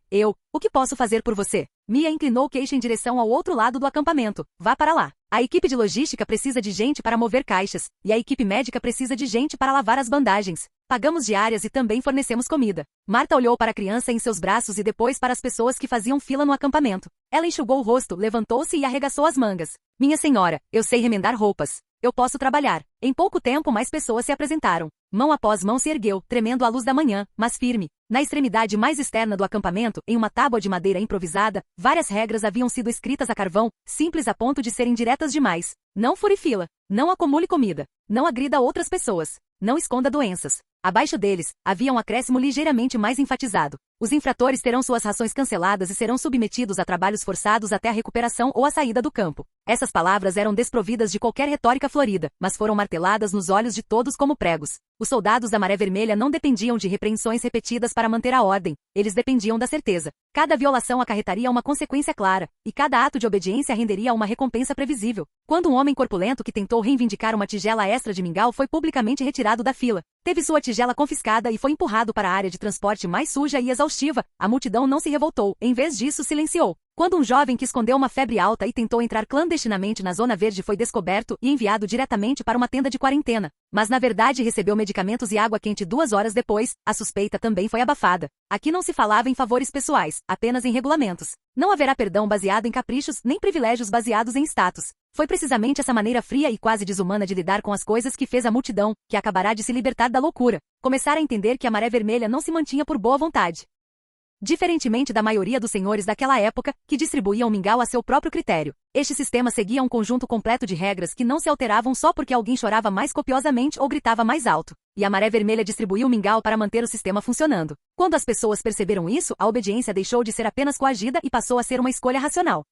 O que posso fazer por você? Mia inclinou o queixo em direção ao outro lado do acampamento. Vá para lá. A equipe de logística precisa de gente para mover caixas, e a equipe médica precisa de gente para lavar as bandagens. Pagamos diárias e também fornecemos comida. Marta olhou para a criança em seus braços e depois para as pessoas que faziam fila no acampamento. Ela enxugou o rosto, levantou-se e arregaçou as mangas. Minha senhora, eu sei remendar roupas. Eu posso trabalhar. Em pouco tempo mais pessoas se apresentaram. Mão após mão se ergueu, tremendo à luz da manhã, mas firme. Na extremidade mais externa do acampamento, em uma tábua de madeira improvisada, várias regras haviam sido escritas a carvão, simples a ponto de serem diretas demais. Não fure fila. Não acumule comida. Não agrida outras pessoas. Não esconda doenças. Abaixo deles, havia um acréscimo ligeiramente mais enfatizado. Os infratores terão suas rações canceladas e serão submetidos a trabalhos forçados até a recuperação ou a saída do campo. Essas palavras eram desprovidas de qualquer retórica florida, mas foram marteladas nos olhos de todos como pregos. Os soldados da Maré Vermelha não dependiam de repreensões repetidas para manter a ordem, eles dependiam da certeza. Cada violação acarretaria uma consequência clara, e cada ato de obediência renderia uma recompensa previsível. Quando um homem corpulento que tentou reivindicar uma tigela extra de mingau foi publicamente retirado da fila, teve sua tigela confiscada e foi empurrado para a área de transporte mais suja e exaustiva, a multidão não se revoltou, em vez disso silenciou. Quando um jovem que escondeu uma febre alta e tentou entrar clandestinamente na Zona Verde foi descoberto e enviado diretamente para uma tenda de quarentena, mas na verdade recebeu medicamentos e água quente 2 horas depois, a suspeita também foi abafada. Aqui não se falava em favores pessoais, apenas em regulamentos. Não haverá perdão baseado em caprichos, nem privilégios baseados em status. Foi precisamente essa maneira fria e quase desumana de lidar com as coisas que fez a multidão, que acabará de se libertar da loucura, começar a entender que a Maré Vermelha não se mantinha por boa vontade. Diferentemente da maioria dos senhores daquela época, que distribuíam mingau a seu próprio critério, este sistema seguia um conjunto completo de regras que não se alteravam só porque alguém chorava mais copiosamente ou gritava mais alto, e a Maré Vermelha distribuiu mingau para manter o sistema funcionando. Quando as pessoas perceberam isso, a obediência deixou de ser apenas coagida e passou a ser uma escolha racional.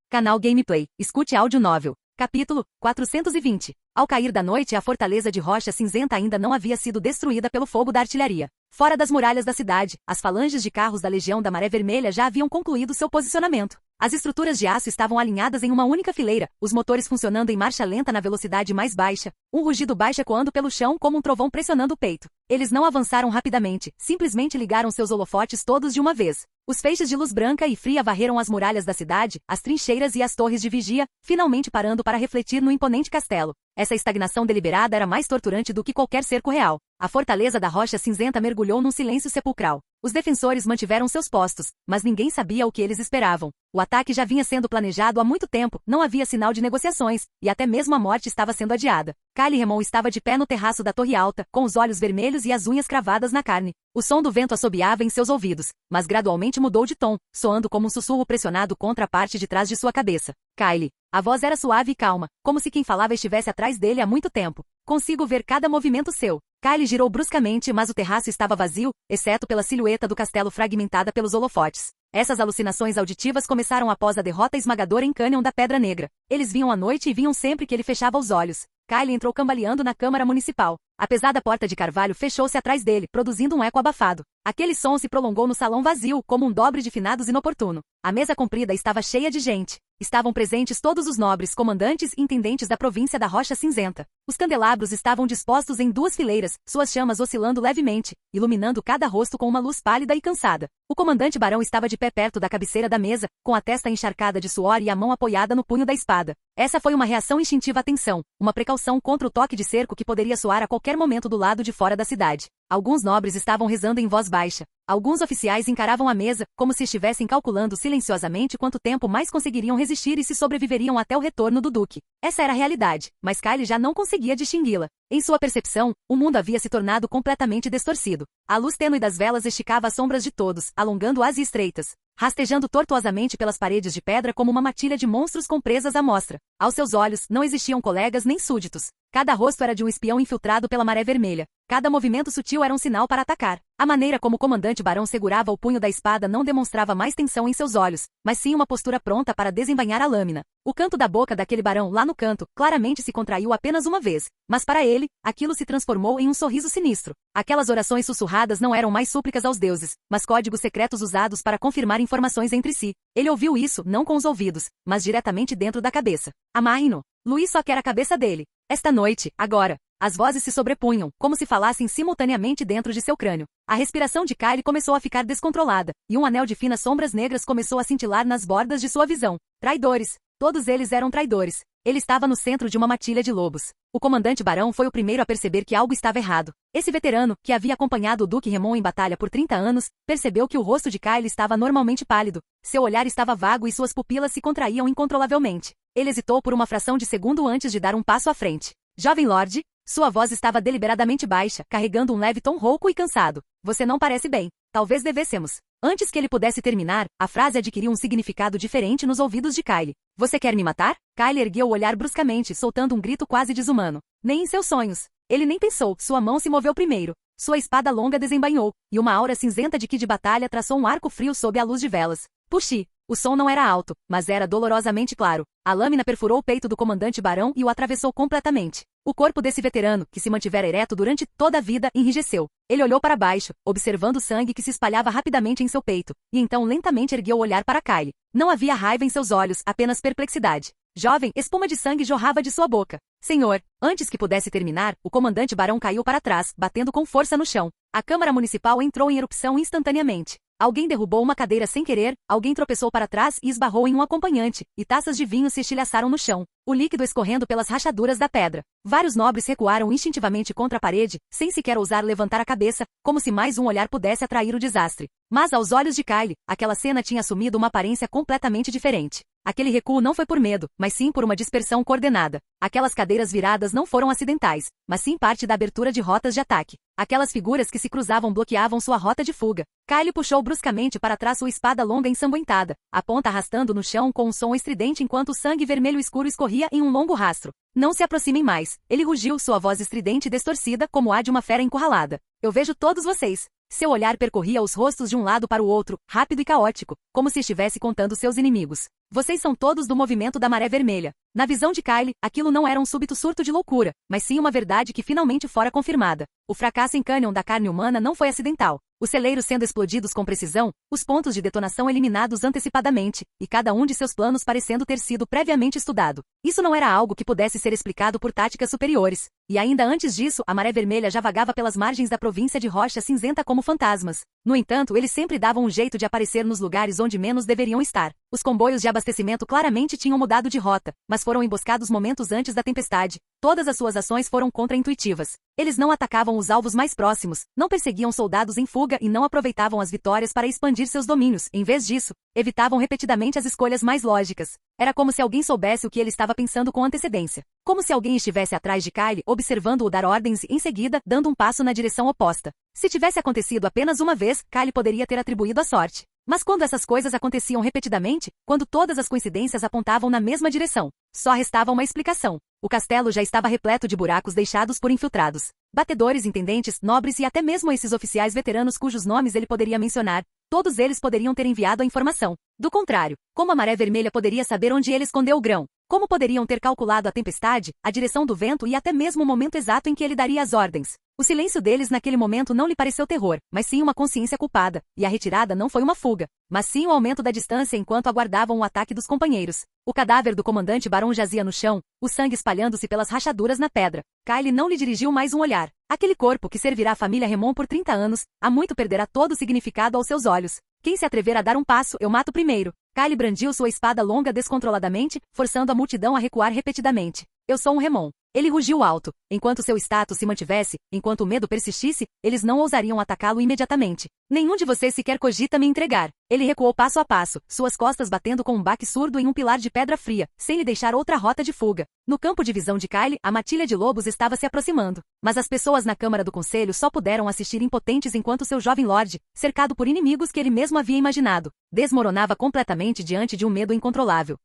Canal Gameplay, escute áudio novel. Capítulo 420. Ao cair da noite, a fortaleza de Rocha Cinzenta ainda não havia sido destruída pelo fogo da artilharia. Fora das muralhas da cidade, as falanges de carros da Legião da Maré Vermelha já haviam concluído seu posicionamento. As estruturas de aço estavam alinhadas em uma única fileira, os motores funcionando em marcha lenta na velocidade mais baixa, um rugido baixo ecoando pelo chão como um trovão pressionando o peito. Eles não avançaram rapidamente, simplesmente ligaram seus holofotes todos de uma vez. Os feixes de luz branca e fria varreram as muralhas da cidade, as trincheiras e as torres de vigia, finalmente parando para refletir no imponente castelo. Essa estagnação deliberada era mais torturante do que qualquer cerco real. A fortaleza da Rocha Cinzenta mergulhou num silêncio sepulcral. Os defensores mantiveram seus postos, mas ninguém sabia o que eles esperavam. O ataque já vinha sendo planejado há muito tempo, não havia sinal de negociações, e até mesmo a morte estava sendo adiada. Kyle Remon estava de pé no terraço da torre alta, com os olhos vermelhos e as unhas cravadas na carne. O som do vento assobiava em seus ouvidos, mas gradualmente mudou de tom, soando como um sussurro pressionado contra a parte de trás de sua cabeça. Kyle. A voz era suave e calma, como se quem falava estivesse atrás dele há muito tempo. Consigo ver cada movimento seu. Kyle girou bruscamente, mas o terraço estava vazio, exceto pela silhueta do castelo fragmentada pelos holofotes. Essas alucinações auditivas começaram após a derrota esmagadora em Canyon da Pedra Negra. Eles vinham à noite e vinham sempre que ele fechava os olhos. Kyle entrou cambaleando na Câmara Municipal. A pesada porta de carvalho fechou-se atrás dele, produzindo um eco abafado. Aquele som se prolongou no salão vazio, como um dobre de finados inoportuno. A mesa comprida estava cheia de gente. Estavam presentes todos os nobres, comandantes e intendentes da província da Rocha Cinzenta. Os candelabros estavam dispostos em 2 fileiras, suas chamas oscilando levemente, iluminando cada rosto com uma luz pálida e cansada. O comandante Barão estava de pé perto da cabeceira da mesa, com a testa encharcada de suor e a mão apoiada no punho da espada. Essa foi uma reação instintiva à tensão, uma precaução contra o toque de cerco que poderia soar a qualquer momento do lado de fora da cidade. Alguns nobres estavam rezando em voz baixa. Alguns oficiais encaravam a mesa, como se estivessem calculando silenciosamente quanto tempo mais conseguiriam resistir e se sobreviveriam até o retorno do duque. Essa era a realidade, mas Kyle já não conseguia distingui-la. Em sua percepção, o mundo havia se tornado completamente distorcido. A luz tênue das velas esticava as sombras de todos, alongando-as e estreitas, rastejando tortuosamente pelas paredes de pedra como uma matilha de monstros com presas à mostra. Aos seus olhos, não existiam colegas nem súditos. Cada rosto era de um espião infiltrado pela Maré Vermelha. Cada movimento sutil era um sinal para atacar. A maneira como o comandante Barão segurava o punho da espada não demonstrava mais tensão em seus olhos, mas sim uma postura pronta para desembainhar a lâmina. O canto da boca daquele barão lá no canto, claramente se contraiu apenas uma vez, mas para ele, aquilo se transformou em um sorriso sinistro. Aquelas orações sussurradas não eram mais súplicas aos deuses, mas códigos secretos usados para confirmar informações entre si. Ele ouviu isso, não com os ouvidos, mas diretamente dentro da cabeça. Amarre-no. Luís só quer a cabeça dele. Esta noite, agora. As vozes se sobrepunham, como se falassem simultaneamente dentro de seu crânio. A respiração de Kyle começou a ficar descontrolada, e um anel de finas sombras negras começou a cintilar nas bordas de sua visão. Traidores. Todos eles eram traidores. Ele estava no centro de uma matilha de lobos. O comandante Barão foi o primeiro a perceber que algo estava errado. Esse veterano, que havia acompanhado o Duque Remon em batalha por 30 anos, percebeu que o rosto de Kyle estava normalmente pálido. Seu olhar estava vago e suas pupilas se contraíam incontrolavelmente. Ele hesitou por uma fração de segundo antes de dar um passo à frente. Jovem Lorde, sua voz estava deliberadamente baixa, carregando um leve tom rouco e cansado. Você não parece bem. Talvez devêssemos. Antes que ele pudesse terminar, a frase adquiriu um significado diferente nos ouvidos de Kyle. Você quer me matar? Kyle ergueu o olhar bruscamente, soltando um grito quase desumano. Nem em seus sonhos. Ele nem pensou, sua mão se moveu primeiro. Sua espada longa desembainhou, e uma aura cinzenta de ki de batalha traçou um arco frio sob a luz de velas. Puxi! O som não era alto, mas era dolorosamente claro. A lâmina perfurou o peito do comandante Barão e o atravessou completamente. O corpo desse veterano, que se mantivera ereto durante toda a vida, enrijeceu. Ele olhou para baixo, observando o sangue que se espalhava rapidamente em seu peito, e então lentamente ergueu o olhar para Kyle. Não havia raiva em seus olhos, apenas perplexidade. Jovem, espuma de sangue jorrava de sua boca. Senhor, antes que pudesse terminar, o comandante Barão caiu para trás, batendo com força no chão. A Câmara Municipal entrou em erupção instantaneamente. Alguém derrubou uma cadeira sem querer, alguém tropeçou para trás e esbarrou em um acompanhante, e taças de vinho se estilhaçaram no chão, o líquido escorrendo pelas rachaduras da pedra. Vários nobres recuaram instintivamente contra a parede, sem sequer ousar levantar a cabeça, como se mais um olhar pudesse atrair o desastre. Mas aos olhos de Kyle, aquela cena tinha assumido uma aparência completamente diferente. Aquele recuo não foi por medo, mas sim por uma dispersão coordenada. Aquelas cadeiras viradas não foram acidentais, mas sim parte da abertura de rotas de ataque. Aquelas figuras que se cruzavam bloqueavam sua rota de fuga. Kyle puxou bruscamente para trás sua espada longa ensanguentada, a ponta arrastando no chão com um som estridente enquanto o sangue vermelho escuro escorria em um longo rastro. Não se aproximem mais, ele rugiu, sua voz estridente e distorcida como a de uma fera encurralada. Eu vejo todos vocês. Seu olhar percorria os rostos de um lado para o outro, rápido e caótico, como se estivesse contando seus inimigos. Vocês são todos do movimento da Maré Vermelha. Na visão de Kyle, aquilo não era um súbito surto de loucura, mas sim uma verdade que finalmente fora confirmada. O fracasso em Canyon da carne humana não foi acidental. Os celeiros sendo explodidos com precisão, os pontos de detonação eliminados antecipadamente, e cada um de seus planos parecendo ter sido previamente estudado. Isso não era algo que pudesse ser explicado por táticas superiores. E ainda antes disso, a Maré Vermelha já vagava pelas margens da província de Rocha Cinzenta como fantasmas. No entanto, eles sempre davam um jeito de aparecer nos lugares onde menos deveriam estar. Os comboios de abastecimento claramente tinham mudado de rota, mas foram emboscados momentos antes da tempestade. Todas as suas ações foram contra-intuitivas. Eles não atacavam os alvos mais próximos, não perseguiam soldados em fuga e não aproveitavam as vitórias para expandir seus domínios. Em vez disso, evitavam repetidamente as escolhas mais lógicas. Era como se alguém soubesse o que ele estava pensando com antecedência. Como se alguém estivesse atrás de Kyle, observando-o dar ordens e, em seguida, dando um passo na direção oposta. Se tivesse acontecido apenas uma vez, Kyle poderia ter atribuído a sorte. Mas quando essas coisas aconteciam repetidamente, quando todas as coincidências apontavam na mesma direção, só restava uma explicação. O castelo já estava repleto de buracos deixados por infiltrados. Batedores, intendentes, nobres e até mesmo esses oficiais veteranos cujos nomes ele poderia mencionar, todos eles poderiam ter enviado a informação. Do contrário, como a Maré Vermelha poderia saber onde ele escondeu o grão? Como poderiam ter calculado a tempestade, a direção do vento e até mesmo o momento exato em que ele daria as ordens? O silêncio deles naquele momento não lhe pareceu terror, mas sim uma consciência culpada, e a retirada não foi uma fuga, mas sim o aumento da distância enquanto aguardavam o ataque dos companheiros. O cadáver do comandante Barão jazia no chão, o sangue espalhando-se pelas rachaduras na pedra. Kyle não lhe dirigiu mais um olhar. Aquele corpo que servirá à família Remon por 30 anos, há muito perderá todo o significado aos seus olhos. Quem se atrever a dar um passo, eu mato primeiro. Kyle brandiu sua espada longa descontroladamente, forçando a multidão a recuar repetidamente. Eu sou um Remon. Ele rugiu alto. Enquanto seu status se mantivesse, enquanto o medo persistisse, eles não ousariam atacá-lo imediatamente. Nenhum de vocês sequer cogita me entregar. Ele recuou passo a passo, suas costas batendo com um baque surdo em um pilar de pedra fria, sem lhe deixar outra rota de fuga. No campo de visão de Kyle, a matilha de lobos estava se aproximando. Mas as pessoas na Câmara do Conselho só puderam assistir impotentes enquanto seu jovem lorde, cercado por inimigos que ele mesmo havia imaginado, desmoronava completamente diante de um medo incontrolável.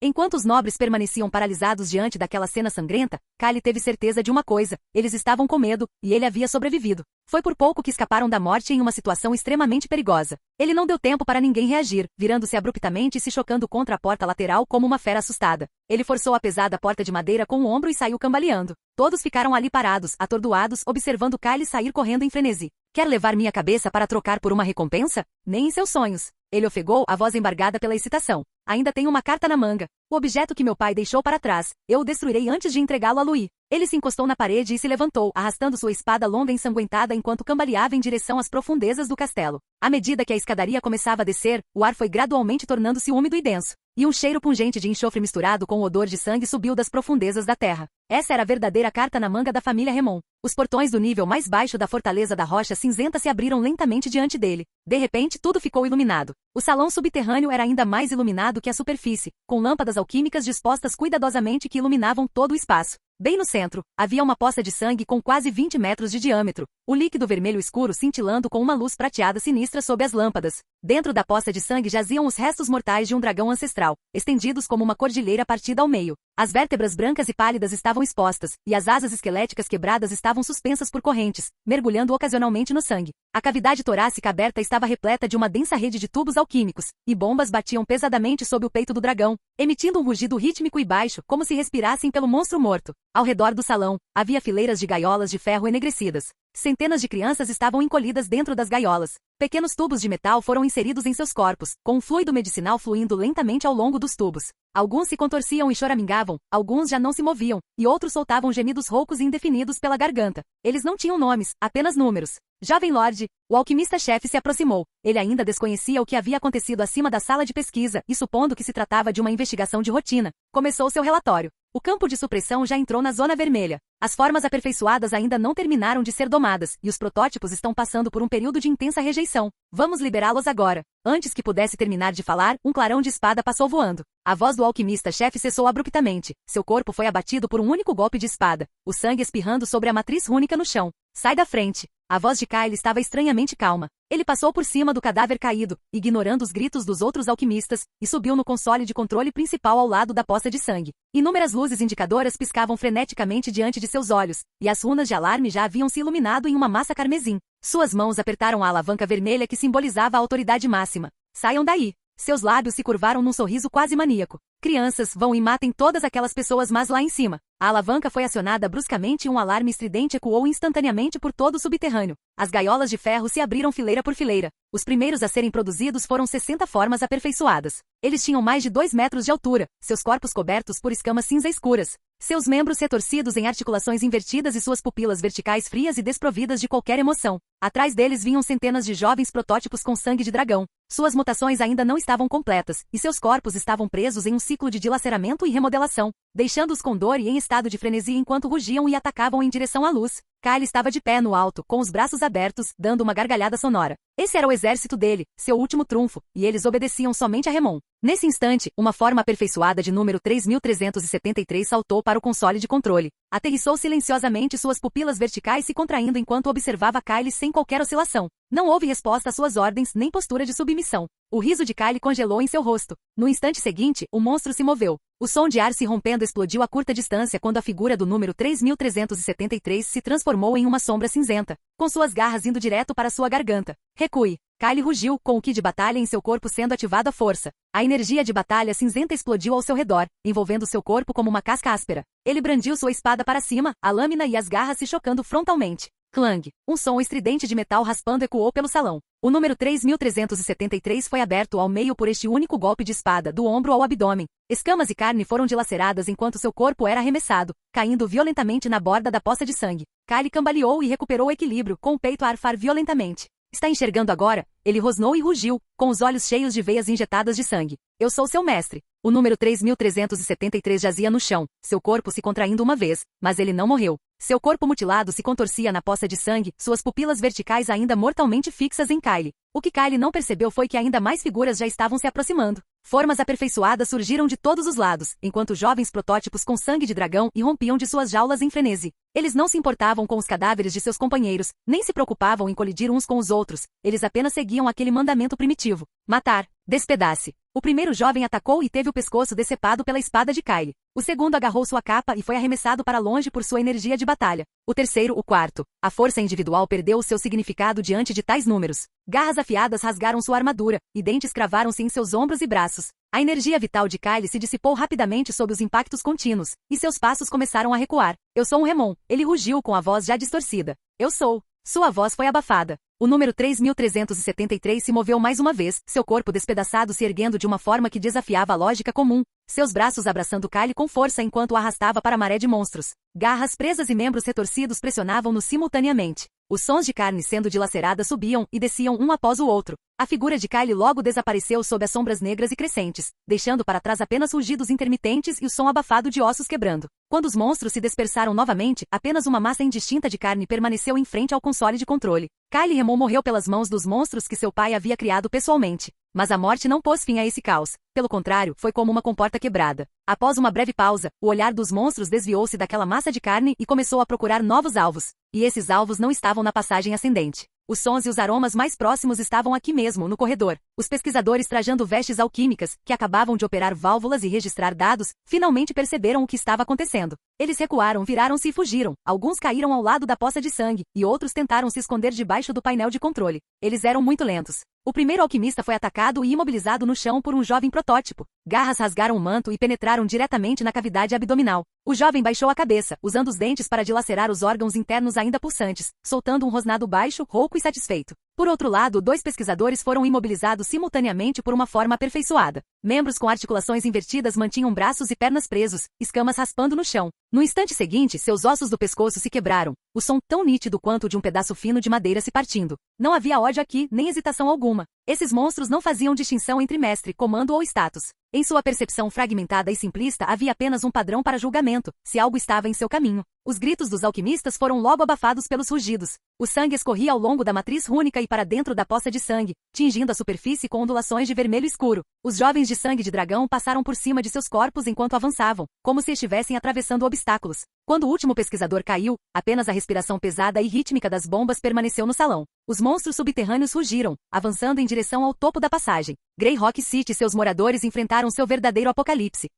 Enquanto os nobres permaneciam paralisados diante daquela cena sangrenta, Kyle teve certeza de uma coisa: eles estavam com medo, e ele havia sobrevivido. Foi por pouco que escaparam da morte em uma situação extremamente perigosa. Ele não deu tempo para ninguém reagir, virando-se abruptamente e se chocando contra a porta lateral como uma fera assustada. Ele forçou a pesada porta de madeira com o ombro e saiu cambaleando. Todos ficaram ali parados, atordoados, observando Kyle sair correndo em frenesi. Quer levar minha cabeça para trocar por uma recompensa? Nem em seus sonhos. Ele ofegou, a voz embargada pela excitação. Ainda tenho uma carta na manga. O objeto que meu pai deixou para trás. Eu o destruirei antes de entregá-lo a Louis. Ele se encostou na parede e se levantou, arrastando sua espada longa ensanguentada enquanto cambaleava em direção às profundezas do castelo. À medida que a escadaria começava a descer, o ar foi gradualmente tornando-se úmido e denso. E um cheiro pungente de enxofre misturado com o odor de sangue subiu das profundezas da terra. Essa era a verdadeira carta na manga da família Remon. Os portões do nível mais baixo da fortaleza da Rocha Cinzenta se abriram lentamente diante dele. De repente, tudo ficou iluminado. O salão subterrâneo era ainda mais iluminado que a superfície, com lâmpadas alquímicas dispostas cuidadosamente que iluminavam todo o espaço. Bem no centro, havia uma poça de sangue com quase 20 metros de diâmetro, o líquido vermelho escuro cintilando com uma luz prateada sinistra sob as lâmpadas. Dentro da poça de sangue jaziam os restos mortais de um dragão ancestral, estendidos como uma cordilheira partida ao meio. As vértebras brancas e pálidas estavam expostas, e as asas esqueléticas quebradas estavam suspensas por correntes, mergulhando ocasionalmente no sangue. A cavidade torácica aberta estava repleta de uma densa rede de tubos alquímicos, e bombas batiam pesadamente sob o peito do dragão, emitindo um rugido rítmico e baixo, como se respirassem pelo monstro morto. Ao redor do salão, havia fileiras de gaiolas de ferro enegrecidas. Centenas de crianças estavam encolhidas dentro das gaiolas. Pequenos tubos de metal foram inseridos em seus corpos, com um fluido medicinal fluindo lentamente ao longo dos tubos. Alguns se contorciam e choramingavam, alguns já não se moviam, e outros soltavam gemidos roucos e indefinidos pela garganta. Eles não tinham nomes, apenas números. Jovem Lorde, o alquimista-chefe se aproximou. Ele ainda desconhecia o que havia acontecido acima da sala de pesquisa e, supondo que se tratava de uma investigação de rotina, começou seu relatório. O campo de supressão já entrou na zona vermelha. As formas aperfeiçoadas ainda não terminaram de ser domadas, e os protótipos estão passando por um período de intensa rejeição. Vamos liberá-los agora. Antes que pudesse terminar de falar, um clarão de espada passou voando. A voz do alquimista-chefe cessou abruptamente. Seu corpo foi abatido por um único golpe de espada, o sangue espirrando sobre a matriz rúnica no chão. Sai da frente. A voz de Kyle estava estranhamente calma. Ele passou por cima do cadáver caído, ignorando os gritos dos outros alquimistas, e subiu no console de controle principal ao lado da poça de sangue. Inúmeras luzes indicadoras piscavam freneticamente diante de seus olhos, e as runas de alarme já haviam se iluminado em uma massa carmesim. Suas mãos apertaram a alavanca vermelha que simbolizava a autoridade máxima. Saiam daí. Seus lábios se curvaram num sorriso quase maníaco. Crianças, vão e matem todas aquelas pessoas más lá em cima. A alavanca foi acionada bruscamente e um alarme estridente ecoou instantaneamente por todo o subterrâneo. As gaiolas de ferro se abriram fileira por fileira. Os primeiros a serem produzidos foram 60 formas aperfeiçoadas. Eles tinham mais de 2 metros de altura, seus corpos cobertos por escamas cinza escuras. Seus membros retorcidos em articulações invertidas e suas pupilas verticais frias e desprovidas de qualquer emoção. Atrás deles vinham centenas de jovens protótipos com sangue de dragão. Suas mutações ainda não estavam completas, e seus corpos estavam presos em um ciclo de dilaceramento e remodelação, deixando-os com dor e em estado de frenesi enquanto rugiam e atacavam em direção à luz. Kyle estava de pé no alto, com os braços abertos, dando uma gargalhada sonora. Esse era o exército dele, seu último trunfo, e eles obedeciam somente a Remon. Nesse instante, uma forma aperfeiçoada de número 3373 saltou para o console de controle. Aterrissou silenciosamente, suas pupilas verticais se contraindo enquanto observava Kyle sem qualquer oscilação. Não houve resposta às suas ordens nem postura de submissão. O riso de Kyle congelou em seu rosto. No instante seguinte, o monstro se moveu. O som de ar se rompendo explodiu a curta distância quando a figura do número 3373 se transformou em uma sombra cinzenta, com suas garras indo direto para sua garganta. Recue. Kyle rugiu, com o ki de batalha em seu corpo sendo ativado à força. A energia de batalha cinzenta explodiu ao seu redor, envolvendo seu corpo como uma casca áspera. Ele brandiu sua espada para cima, a lâmina e as garras se chocando frontalmente. Clang! Um som estridente de metal raspando ecoou pelo salão. O número 3373 foi aberto ao meio por este único golpe de espada, do ombro ao abdômen. Escamas e carne foram dilaceradas enquanto seu corpo era arremessado, caindo violentamente na borda da poça de sangue. Kyle cambaleou e recuperou o equilíbrio, com o peito a arfar violentamente. Está enxergando agora? Ele rosnou e rugiu, com os olhos cheios de veias injetadas de sangue. Eu sou seu mestre. O número 3373 jazia no chão, seu corpo se contraindo uma vez, mas ele não morreu. Seu corpo mutilado se contorcia na poça de sangue, suas pupilas verticais ainda mortalmente fixas em Kyle. O que Kyle não percebeu foi que ainda mais figuras já estavam se aproximando. Formas aperfeiçoadas surgiram de todos os lados, enquanto jovens protótipos com sangue de dragão irrompiam de suas jaulas em frenesi. Eles não se importavam com os cadáveres de seus companheiros, nem se preocupavam em colidir uns com os outros, eles apenas seguiam aquele mandamento primitivo. Matar. Despedace. O primeiro jovem atacou e teve o pescoço decepado pela espada de Kyle. O segundo agarrou sua capa e foi arremessado para longe por sua energia de batalha. O terceiro, o quarto. A força individual perdeu o seu significado diante de tais números. Garras afiadas rasgaram sua armadura, e dentes cravaram-se em seus ombros e braços. A energia vital de Kyle se dissipou rapidamente sob os impactos contínuos, e seus passos começaram a recuar. Eu sou um Remon. Ele rugiu com a voz já distorcida. Eu sou. Sua voz foi abafada. O número 3373 se moveu mais uma vez, seu corpo despedaçado se erguendo de uma forma que desafiava a lógica comum, seus braços abraçando Kyle com força enquanto o arrastava para a maré de monstros. Garras presas e membros retorcidos pressionavam-no simultaneamente. Os sons de carne sendo dilacerada subiam e desciam um após o outro. A figura de Kyle logo desapareceu sob as sombras negras e crescentes, deixando para trás apenas rugidos intermitentes e o som abafado de ossos quebrando. Quando os monstros se dispersaram novamente, apenas uma massa indistinta de carne permaneceu em frente ao console de controle. Kyle Remon morreu pelas mãos dos monstros que seu pai havia criado pessoalmente. Mas a morte não pôs fim a esse caos. Pelo contrário, foi como uma comporta quebrada. Após uma breve pausa, o olhar dos monstros desviou-se daquela massa de carne e começou a procurar novos alvos. E esses alvos não estavam na passagem ascendente. Os sons e os aromas mais próximos estavam aqui mesmo, no corredor. Os pesquisadores trajando vestes alquímicas, que acabavam de operar válvulas e registrar dados, finalmente perceberam o que estava acontecendo. Eles recuaram, viraram-se e fugiram. Alguns caíram ao lado da poça de sangue, e outros tentaram se esconder debaixo do painel de controle. Eles eram muito lentos. O primeiro alquimista foi atacado e imobilizado no chão por um jovem protótipo. Garras rasgaram o manto e penetraram diretamente na cavidade abdominal. O jovem baixou a cabeça, usando os dentes para dilacerar os órgãos internos ainda pulsantes, soltando um rosnado baixo, rouco e satisfeito. Por outro lado, 2 pesquisadores foram imobilizados simultaneamente por uma forma aperfeiçoada. Membros com articulações invertidas mantinham braços e pernas presos, escamas raspando no chão. No instante seguinte, seus ossos do pescoço se quebraram, o som tão nítido quanto o de um pedaço fino de madeira se partindo. Não havia ódio aqui, nem hesitação alguma. Esses monstros não faziam distinção entre mestre, comando ou status. Em sua percepção fragmentada e simplista havia apenas um padrão para julgamento, se algo estava em seu caminho. Os gritos dos alquimistas foram logo abafados pelos rugidos. O sangue escorria ao longo da matriz rúnica e para dentro da poça de sangue, tingindo a superfície com ondulações de vermelho escuro. Os jovens de sangue de dragão passaram por cima de seus corpos enquanto avançavam, como se estivessem atravessando obstáculos. Quando o último pesquisador caiu, apenas a respiração pesada e rítmica das bombas permaneceu no salão. Os monstros subterrâneos rugiram, avançando em direção ao topo da passagem. Greyrock City e seus moradores enfrentaram seu verdadeiro apocalipse.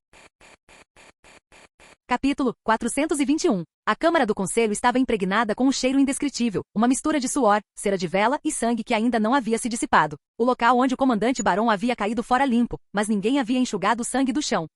Capítulo 421. A Câmara do Conselho estava impregnada com um cheiro indescritível, uma mistura de suor, cera de vela e sangue que ainda não havia se dissipado. O local onde o comandante Barão havia caído fora limpo, mas ninguém havia enxugado o sangue do chão.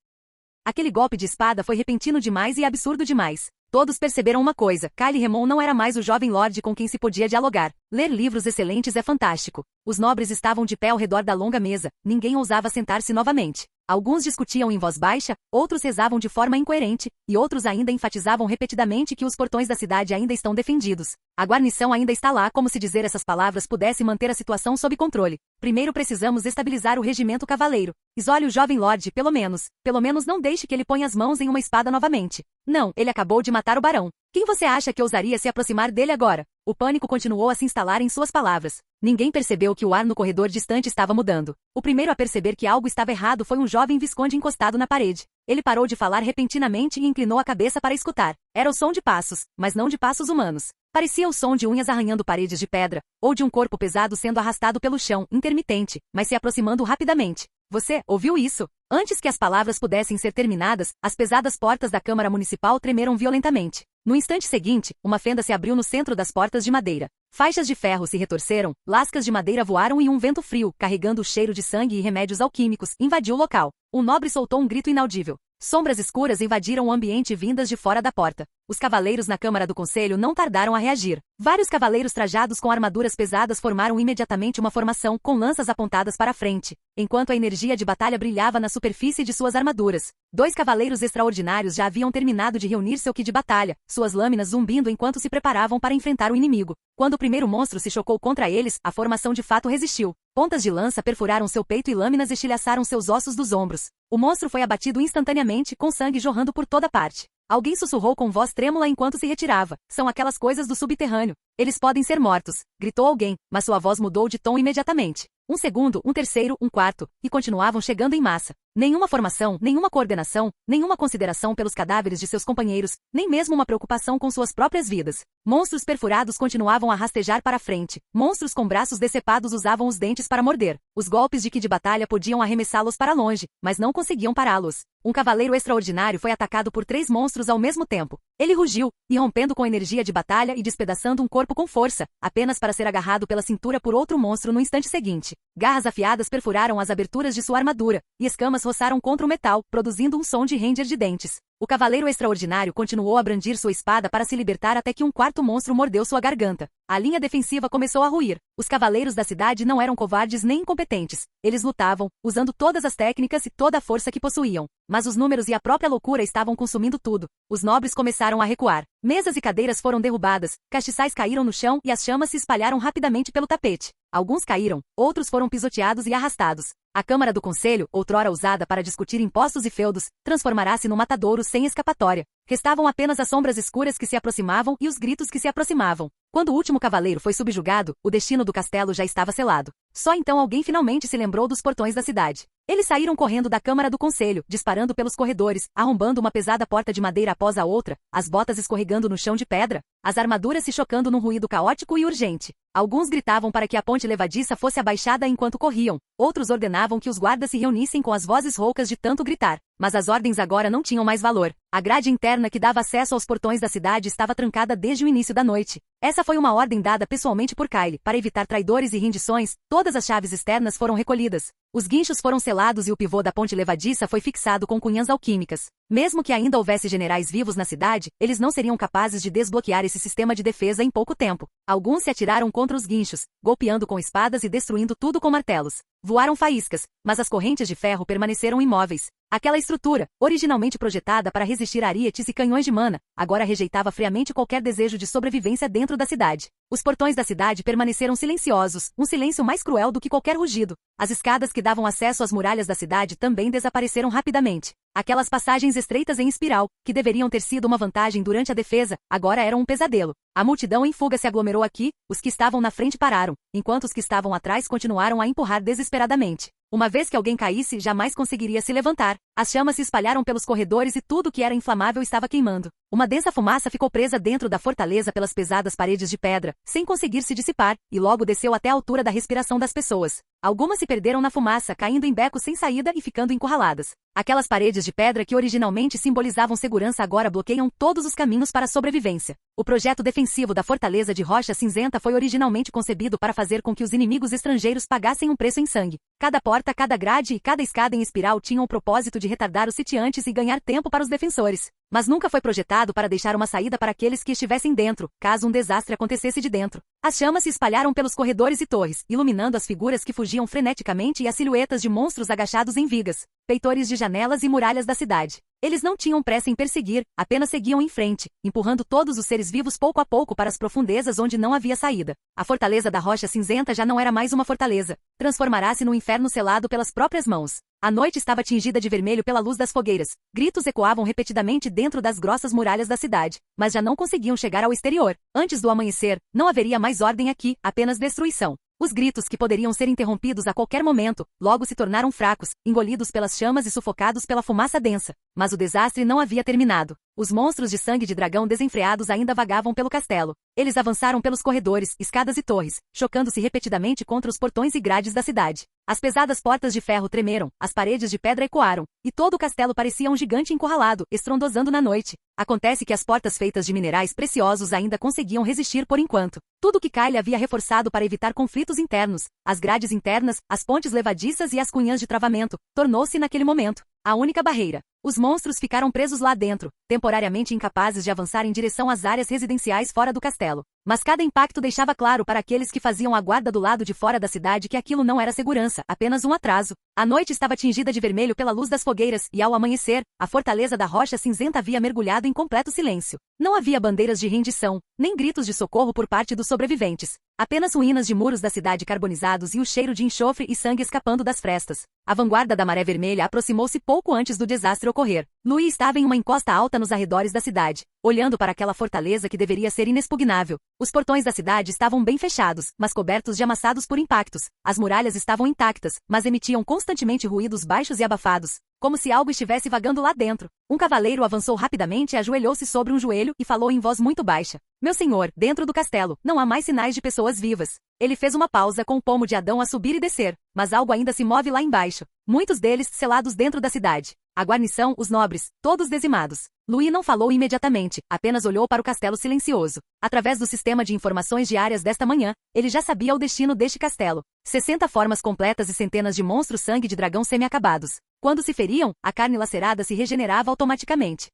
Aquele golpe de espada foi repentino demais e absurdo demais. Todos perceberam uma coisa, Kyle Remon não era mais o jovem lorde com quem se podia dialogar. Ler livros excelentes é fantástico. Os nobres estavam de pé ao redor da longa mesa, ninguém ousava sentar-se novamente. Alguns discutiam em voz baixa, outros rezavam de forma incoerente, e outros ainda enfatizavam repetidamente que os portões da cidade ainda estão defendidos. A guarnição ainda está lá, como se dizer essas palavras pudesse manter a situação sob controle. Primeiro precisamos estabilizar o regimento cavaleiro. Isole o jovem lorde, pelo menos não deixe que ele ponha as mãos em uma espada novamente. Não, ele acabou de matar o barão. Quem você acha que ousaria se aproximar dele agora? O pânico continuou a se instalar em suas palavras. Ninguém percebeu que o ar no corredor distante estava mudando. O primeiro a perceber que algo estava errado foi um jovem visconde encostado na parede. Ele parou de falar repentinamente e inclinou a cabeça para escutar. Era o som de passos, mas não de passos humanos. Parecia o som de unhas arranhando paredes de pedra, ou de um corpo pesado sendo arrastado pelo chão, intermitente, mas se aproximando rapidamente. Você ouviu isso? Antes que as palavras pudessem ser terminadas, as pesadas portas da Câmara Municipal tremeram violentamente. No instante seguinte, uma fenda se abriu no centro das portas de madeira. Faixas de ferro se retorceram, lascas de madeira voaram e um vento frio, carregando o cheiro de sangue e remédios alquímicos, invadiu o local. Um nobre soltou um grito inaudível. Sombras escuras invadiram o ambiente vindas de fora da porta. Os cavaleiros na Câmara do Conselho não tardaram a reagir. Vários cavaleiros trajados com armaduras pesadas formaram imediatamente uma formação, com lanças apontadas para a frente, enquanto a energia de batalha brilhava na superfície de suas armaduras. 2 cavaleiros extraordinários já haviam terminado de reunir seu ki de batalha, suas lâminas zumbindo enquanto se preparavam para enfrentar o inimigo. Quando o primeiro monstro se chocou contra eles, a formação de fato resistiu. Pontas de lança perfuraram seu peito e lâminas estilhaçaram seus ossos dos ombros. O monstro foi abatido instantaneamente, com sangue jorrando por toda parte. Alguém sussurrou com voz trêmula enquanto se retirava. São aquelas coisas do subterrâneo. Eles podem ser mortos, gritou alguém, mas sua voz mudou de tom imediatamente. Um segundo, um terceiro, um quarto, e continuavam chegando em massa. Nenhuma formação, nenhuma coordenação, nenhuma consideração pelos cadáveres de seus companheiros, nem mesmo uma preocupação com suas próprias vidas. Monstros perfurados continuavam a rastejar para a frente. Monstros com braços decepados usavam os dentes para morder. Os golpes de ki de batalha podiam arremessá-los para longe, mas não conseguiam pará-los. Um cavaleiro extraordinário foi atacado por 3 monstros ao mesmo tempo. Ele rugiu, irrompendo com energia de batalha e despedaçando um corpo com força, apenas para ser agarrado pela cintura por outro monstro no instante seguinte. Garras afiadas perfuraram as aberturas de sua armadura, e escamas roçaram contra o metal, produzindo um som de ranger de dentes. O cavaleiro extraordinário continuou a brandir sua espada para se libertar até que um quarto monstro mordeu sua garganta. A linha defensiva começou a ruir. Os cavaleiros da cidade não eram covardes nem incompetentes. Eles lutavam, usando todas as técnicas e toda a força que possuíam. Mas os números e a própria loucura estavam consumindo tudo. Os nobres começaram a recuar. Mesas e cadeiras foram derrubadas, castiçais caíram no chão e as chamas se espalharam rapidamente pelo tapete. Alguns caíram, outros foram pisoteados e arrastados. A Câmara do Conselho, outrora usada para discutir impostos e feudos, transformará-se num matadouro sem escapatória. Restavam apenas as sombras escuras que se aproximavam e os gritos que se aproximavam. Quando o último cavaleiro foi subjugado, o destino do castelo já estava selado. Só então alguém finalmente se lembrou dos portões da cidade. Eles saíram correndo da Câmara do Conselho, disparando pelos corredores, arrombando uma pesada porta de madeira após a outra, as botas escorregando no chão de pedra. as armaduras se chocando num ruído caótico e urgente. Alguns gritavam para que a ponte levadiça fosse abaixada enquanto corriam, outros ordenavam que os guardas se reunissem com as vozes roucas de tanto gritar. Mas as ordens agora não tinham mais valor. A grade interna que dava acesso aos portões da cidade estava trancada desde o início da noite. Essa foi uma ordem dada pessoalmente por Kyle. Para evitar traidores e rendições, todas as chaves externas foram recolhidas. Os guinchos foram selados e o pivô da ponte levadiça foi fixado com cunhas alquímicas. Mesmo que ainda houvesse generais vivos na cidade, eles não seriam capazes de desbloquear esse sistema de defesa em pouco tempo. Alguns se atiraram contra os guinchos, golpeando com espadas e destruindo tudo com martelos. Voaram faíscas, mas as correntes de ferro permaneceram imóveis. Aquela estrutura, originalmente projetada para resistir a arietes e canhões de mana, agora rejeitava friamente qualquer desejo de sobrevivência dentro da cidade. Os portões da cidade permaneceram silenciosos, um silêncio mais cruel do que qualquer rugido. As escadas que davam acesso às muralhas da cidade também desapareceram rapidamente. Aquelas passagens estreitas em espiral, que deveriam ter sido uma vantagem durante a defesa, agora eram um pesadelo. A multidão em fuga se aglomerou aqui, os que estavam na frente pararam, enquanto os que estavam atrás continuaram a empurrar desesperadamente. Uma vez que alguém caísse, jamais conseguiria se levantar. As chamas se espalharam pelos corredores e tudo que era inflamável estava queimando. Uma densa fumaça ficou presa dentro da fortaleza pelas pesadas paredes de pedra, sem conseguir se dissipar, e logo desceu até a altura da respiração das pessoas. Algumas se perderam na fumaça, caindo em becos sem saída e ficando encurraladas. Aquelas paredes de pedra que originalmente simbolizavam segurança agora bloqueiam todos os caminhos para a sobrevivência. O projeto defensivo da fortaleza de Rocha Cinzenta foi originalmente concebido para fazer com que os inimigos estrangeiros pagassem um preço em sangue. Cada porta, cada grade e cada escada em espiral tinham o propósito de retardar os sitiantes e ganhar tempo para os defensores. Mas nunca foi projetado para deixar uma saída para aqueles que estivessem dentro, caso um desastre acontecesse de dentro. As chamas se espalharam pelos corredores e torres, iluminando as figuras que fugiam freneticamente e as silhuetas de monstros agachados em vigas, peitores de janelas e muralhas da cidade. Eles não tinham pressa em perseguir, apenas seguiam em frente, empurrando todos os seres vivos pouco a pouco para as profundezas onde não havia saída. A fortaleza da Rocha Cinzenta já não era mais uma fortaleza. Transformará-se num inferno selado pelas próprias mãos. A noite estava tingida de vermelho pela luz das fogueiras. Gritos ecoavam repetidamente dentro das grossas muralhas da cidade, mas já não conseguiam chegar ao exterior. Antes do amanhecer, não haveria mais ordem aqui, apenas destruição. Os gritos, que poderiam ser interrompidos a qualquer momento, logo se tornaram fracos, engolidos pelas chamas e sufocados pela fumaça densa. Mas o desastre não havia terminado. Os monstros de sangue de dragão desenfreados ainda vagavam pelo castelo. Eles avançaram pelos corredores, escadas e torres, chocando-se repetidamente contra os portões e grades da cidade. As pesadas portas de ferro tremeram, as paredes de pedra ecoaram, e todo o castelo parecia um gigante encurralado, estrondosando na noite. Acontece que as portas feitas de minerais preciosos ainda conseguiam resistir por enquanto. Tudo que Kyle havia reforçado para evitar conflitos internos, as grades internas, as pontes levadiças e as cunhãs de travamento, tornou-se naquele momento a única barreira. Os monstros ficaram presos lá dentro, temporariamente incapazes de avançar em direção às áreas residenciais fora do castelo. Mas cada impacto deixava claro para aqueles que faziam a guarda do lado de fora da cidade que aquilo não era segurança, apenas um atraso. A noite estava tingida de vermelho pela luz das fogueiras, e ao amanhecer, a fortaleza da Rocha Cinzenta havia mergulhado em completo silêncio. Não havia bandeiras de rendição, nem gritos de socorro por parte dos sobreviventes. Apenas ruínas de muros da cidade carbonizados e o cheiro de enxofre e sangue escapando das frestas. A vanguarda da Maré Vermelha aproximou-se pouco antes do desastre ocorrer. Louis estava em uma encosta alta nos arredores da cidade, olhando para aquela fortaleza que deveria ser inexpugnável. Os portões da cidade estavam bem fechados, mas cobertos de amassados por impactos. As muralhas estavam intactas, mas emitiam constantemente ruídos baixos e abafados, como se algo estivesse vagando lá dentro. Um cavaleiro avançou rapidamente e ajoelhou-se sobre um joelho e falou em voz muito baixa. Meu senhor, dentro do castelo, não há mais sinais de pessoas vivas. Ele fez uma pausa com o pomo de Adão a subir e descer, mas algo ainda se move lá embaixo. Muitos deles selados dentro da cidade. A guarnição, os nobres, todos dizimados. Louis não falou imediatamente, apenas olhou para o castelo silencioso. Através do sistema de informações diárias desta manhã, ele já sabia o destino deste castelo. 60 formas completas e centenas de monstros sangue de dragão semi-acabados. Quando se feriam, a carne lacerada se regenerava automaticamente.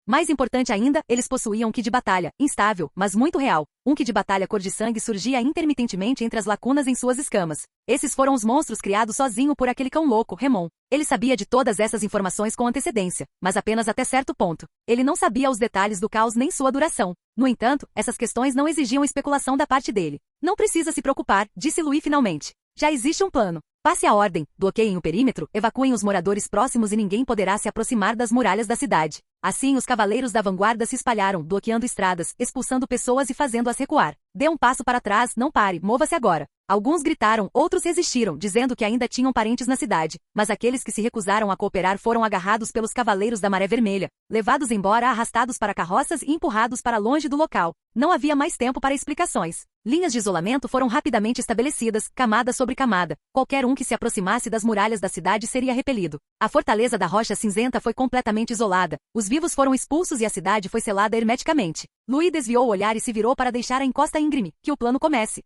Mais importante ainda, eles possuíam um ki de batalha, instável, mas muito real. Um ki de batalha cor de sangue surgia intermitentemente entre as lacunas em suas escamas. Esses foram os monstros criados sozinho por aquele cão louco, Remon. Ele sabia de todas essas informações com antecedência, mas apenas até certo ponto. Ele não sabia os detalhes do caos nem sua duração. No entanto, essas questões não exigiam especulação da parte dele. Não precisa se preocupar, disse Louis finalmente. Já existe um plano. Passe a ordem, bloqueiem o perímetro, evacuem os moradores próximos e ninguém poderá se aproximar das muralhas da cidade. Assim, os cavaleiros da vanguarda se espalharam, bloqueando estradas, expulsando pessoas e fazendo-as recuar. Dê um passo para trás, não pare, mova-se agora. Alguns gritaram, outros resistiram, dizendo que ainda tinham parentes na cidade, mas aqueles que se recusaram a cooperar foram agarrados pelos cavaleiros da Maré Vermelha, levados embora arrastados para carroças e empurrados para longe do local. Não havia mais tempo para explicações. Linhas de isolamento foram rapidamente estabelecidas, camada sobre camada. Qualquer um que se aproximasse das muralhas da cidade seria repelido. A fortaleza da Rocha Cinzenta foi completamente isolada. Os vivos foram expulsos e a cidade foi selada hermeticamente. Louis desviou o olhar e se virou para deixar a encosta íngreme, que o plano comece.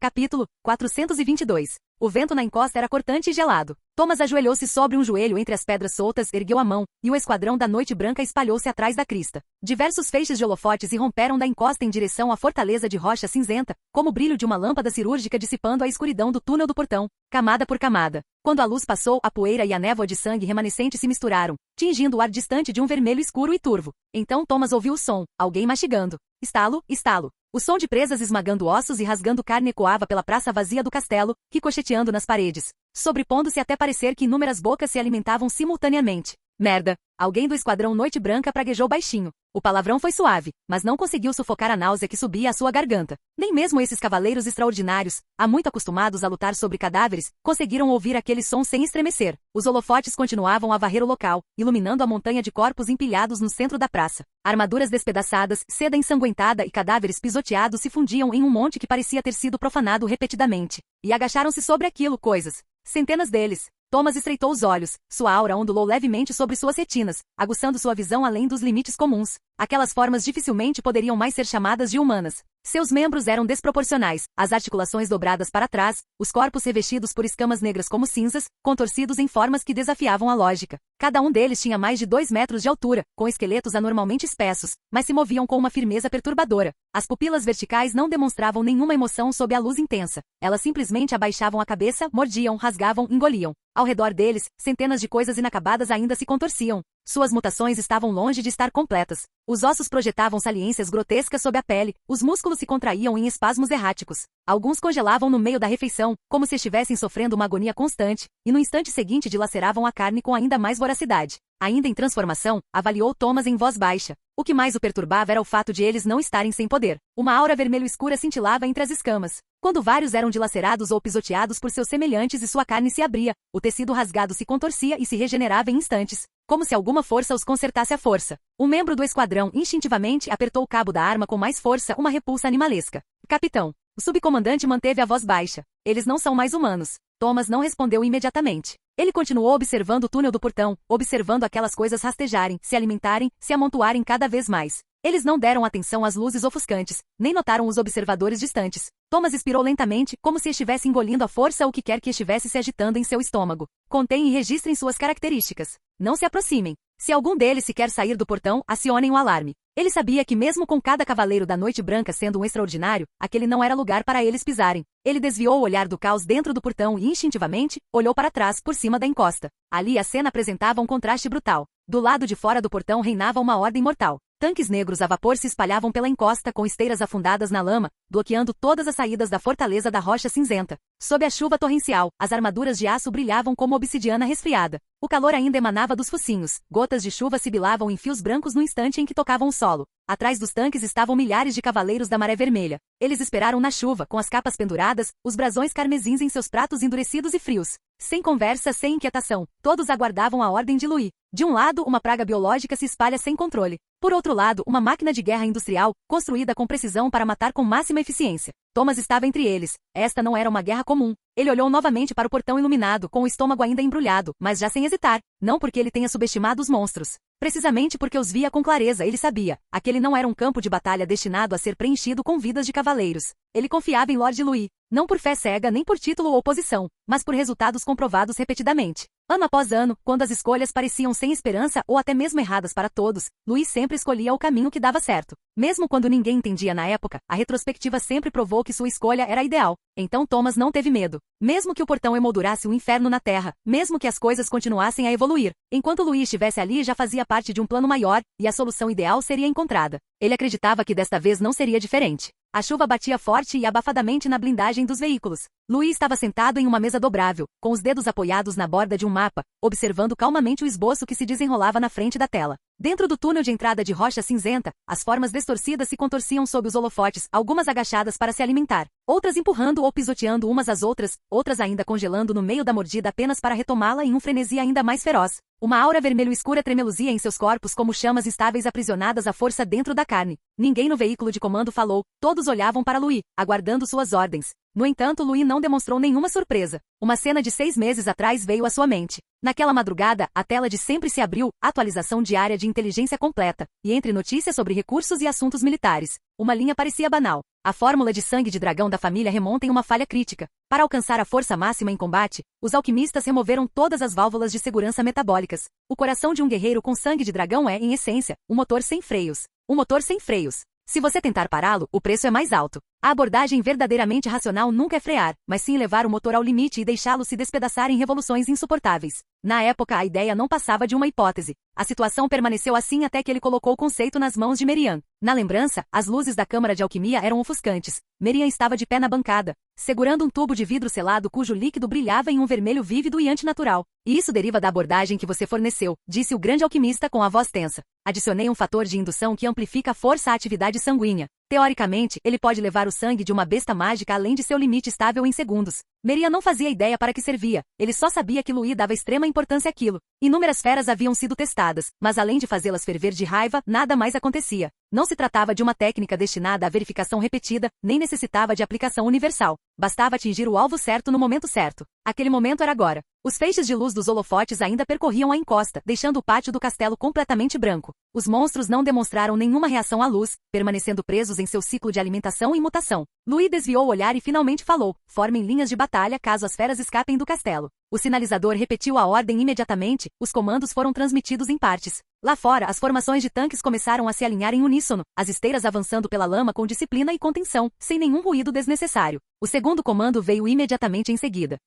Capítulo 422. O vento na encosta era cortante e gelado. Thomas ajoelhou-se sobre um joelho entre as pedras soltas, ergueu a mão, e o esquadrão da Noite Branca espalhou-se atrás da crista. Diversos feixes de holofotes irromperam da encosta em direção à fortaleza de Rocha Cinzenta, como o brilho de uma lâmpada cirúrgica dissipando a escuridão do túnel do portão, camada por camada. Quando a luz passou, a poeira e a névoa de sangue remanescente se misturaram, tingindo o ar distante de um vermelho escuro e turvo. Então Thomas ouviu o som, alguém mastigando. Estalo, estalo. O som de presas esmagando ossos e rasgando carne ecoava pela praça vazia do castelo, ricocheteando nas paredes, sobrepondo-se até parecer que inúmeras bocas se alimentavam simultaneamente. Merda! Alguém do esquadrão Noite Branca praguejou baixinho. O palavrão foi suave, mas não conseguiu sufocar a náusea que subia à sua garganta. Nem mesmo esses cavaleiros extraordinários, há muito acostumados a lutar sobre cadáveres, conseguiram ouvir aquele som sem estremecer. Os holofotes continuavam a varrer o local, iluminando a montanha de corpos empilhados no centro da praça. Armaduras despedaçadas, seda ensanguentada e cadáveres pisoteados se fundiam em um monte que parecia ter sido profanado repetidamente. E agacharam-se sobre aquilo coisas. Centenas deles. Thomas estreitou os olhos, sua aura ondulou levemente sobre suas retinas, aguçando sua visão além dos limites comuns. Aquelas formas dificilmente poderiam mais ser chamadas de humanas. Seus membros eram desproporcionais, as articulações dobradas para trás, os corpos revestidos por escamas negras como cinzas, contorcidos em formas que desafiavam a lógica. Cada um deles tinha mais de 2 metros de altura, com esqueletos anormalmente espessos, mas se moviam com uma firmeza perturbadora. As pupilas verticais não demonstravam nenhuma emoção sob a luz intensa. Elas simplesmente abaixavam a cabeça, mordiam, rasgavam, engoliam. Ao redor deles, centenas de coisas inacabadas ainda se contorciam. Suas mutações estavam longe de estar completas. Os ossos projetavam saliências grotescas sob a pele, os músculos se contraíam em espasmos erráticos. Alguns congelavam no meio da refeição, como se estivessem sofrendo uma agonia constante, e no instante seguinte dilaceravam a carne com ainda mais voracidade. Ainda em transformação, avaliou Thomas em voz baixa. O que mais o perturbava era o fato de eles não estarem sem poder. Uma aura vermelho escura cintilava entre as escamas. Quando vários eram dilacerados ou pisoteados por seus semelhantes e sua carne se abria, o tecido rasgado se contorcia e se regenerava em instantes, como se alguma força os consertasse à força. Um membro do esquadrão instintivamente apertou o cabo da arma com mais força, uma repulsa animalesca. Capitão. O subcomandante manteve a voz baixa. Eles não são mais humanos. Thomas não respondeu imediatamente. Ele continuou observando o túnel do portão, observando aquelas coisas rastejarem, se alimentarem, se amontoarem cada vez mais. Eles não deram atenção às luzes ofuscantes, nem notaram os observadores distantes. Thomas expirou lentamente, como se estivesse engolindo à força o que quer que estivesse se agitando em seu estômago. Contém e registrem suas características. Não se aproximem. Se algum deles se quer sair do portão, acionem o alarme. Ele sabia que mesmo com cada cavaleiro da Noite Branca sendo um extraordinário, aquele não era lugar para eles pisarem. Ele desviou o olhar do caos dentro do portão e instintivamente, olhou para trás por cima da encosta. Ali a cena apresentava um contraste brutal. Do lado de fora do portão reinava uma ordem mortal. Tanques negros a vapor se espalhavam pela encosta com esteiras afundadas na lama, bloqueando todas as saídas da fortaleza da Rocha Cinzenta. Sob a chuva torrencial, as armaduras de aço brilhavam como obsidiana resfriada. O calor ainda emanava dos focinhos. Gotas de chuva sibilavam em fios brancos no instante em que tocavam o solo. Atrás dos tanques estavam milhares de cavaleiros da Maré Vermelha. Eles esperaram na chuva, com as capas penduradas, os brasões carmesins em seus pratos endurecidos e frios. Sem conversa, sem inquietação, todos aguardavam a ordem de Louis. De um lado, uma praga biológica se espalha sem controle. Por outro lado, uma máquina de guerra industrial, construída com precisão para matar com máxima eficiência. Thomas estava entre eles. Esta não era uma guerra comum. Ele olhou novamente para o portão iluminado, com o estômago ainda embrulhado, mas já sem hesitar. Não porque ele tenha subestimado os monstros. Precisamente porque os via com clareza, ele sabia. Aquele não era um campo de batalha destinado a ser preenchido com vidas de cavaleiros. Ele confiava em Lord Louis. Não por fé cega nem por título ou posição, mas por resultados comprovados repetidamente. Ano após ano, quando as escolhas pareciam sem esperança ou até mesmo erradas para todos, Louis sempre escolhia o caminho que dava certo. Mesmo quando ninguém entendia na época, a retrospectiva sempre provou que sua escolha era ideal. Então Thomas não teve medo. Mesmo que o portão emoldurasse o inferno na Terra, mesmo que as coisas continuassem a evoluir, enquanto Louis estivesse ali já fazia parte de um plano maior, e a solução ideal seria encontrada. Ele acreditava que desta vez não seria diferente. A chuva batia forte e abafadamente na blindagem dos veículos. Louis estava sentado em uma mesa dobrável, com os dedos apoiados na borda de um mapa, observando calmamente o esboço que se desenrolava na frente da tela. Dentro do túnel de entrada de rocha cinzenta, as formas distorcidas se contorciam sob os holofotes, algumas agachadas para se alimentar, outras empurrando ou pisoteando umas às outras, outras ainda congelando no meio da mordida apenas para retomá-la em um frenesi ainda mais feroz. Uma aura vermelho escura tremeluzia em seus corpos como chamas estáveis aprisionadas à força dentro da carne. Ninguém no veículo de comando falou, todos olhavam para Louis, aguardando suas ordens. No entanto, Louis não demonstrou nenhuma surpresa. Uma cena de 6 meses atrás veio à sua mente. Naquela madrugada, a tela de sempre se abriu, atualização diária de inteligência completa, e entre notícias sobre recursos e assuntos militares. Uma linha parecia banal. A fórmula de sangue de dragão da família remonta em uma falha crítica. Para alcançar a força máxima em combate, os alquimistas removeram todas as válvulas de segurança metabólicas. O coração de um guerreiro com sangue de dragão é, em essência, um motor sem freios. Um motor sem freios. Se você tentar pará-lo, o preço é mais alto. A abordagem verdadeiramente racional nunca é frear, mas sim levar o motor ao limite e deixá-lo se despedaçar em revoluções insuportáveis. Na época, a ideia não passava de uma hipótese. A situação permaneceu assim até que ele colocou o conceito nas mãos de Merian. Na lembrança, as luzes da câmara de alquimia eram ofuscantes. Merian estava de pé na bancada, segurando um tubo de vidro selado cujo líquido brilhava em um vermelho vívido e antinatural. E isso deriva da abordagem que você forneceu, disse o grande alquimista com a voz tensa. Adicionei um fator de indução que amplifica a força à atividade sanguínea. Teoricamente, ele pode levar o sangue de uma besta mágica além de seu limite estável em segundos. Merian não fazia ideia para que servia, ele só sabia que Louis dava extrema importância àquilo. Inúmeras feras haviam sido testadas, mas além de fazê-las ferver de raiva, nada mais acontecia. Não se tratava de uma técnica destinada à verificação repetida, nem necessitava de aplicação universal. Bastava atingir o alvo certo no momento certo. Aquele momento era agora. Os feixes de luz dos holofotes ainda percorriam a encosta, deixando o pátio do castelo completamente branco. Os monstros não demonstraram nenhuma reação à luz, permanecendo presos em seu ciclo de alimentação e mutação. Louis desviou o olhar e finalmente falou, formem linhas de batalha caso as feras escapem do castelo. O sinalizador repetiu a ordem imediatamente, os comandos foram transmitidos em partes. Lá fora, as formações de tanques começaram a se alinhar em uníssono, as esteiras avançando pela lama com disciplina e contenção, sem nenhum ruído desnecessário. O segundo comando veio imediatamente em seguida.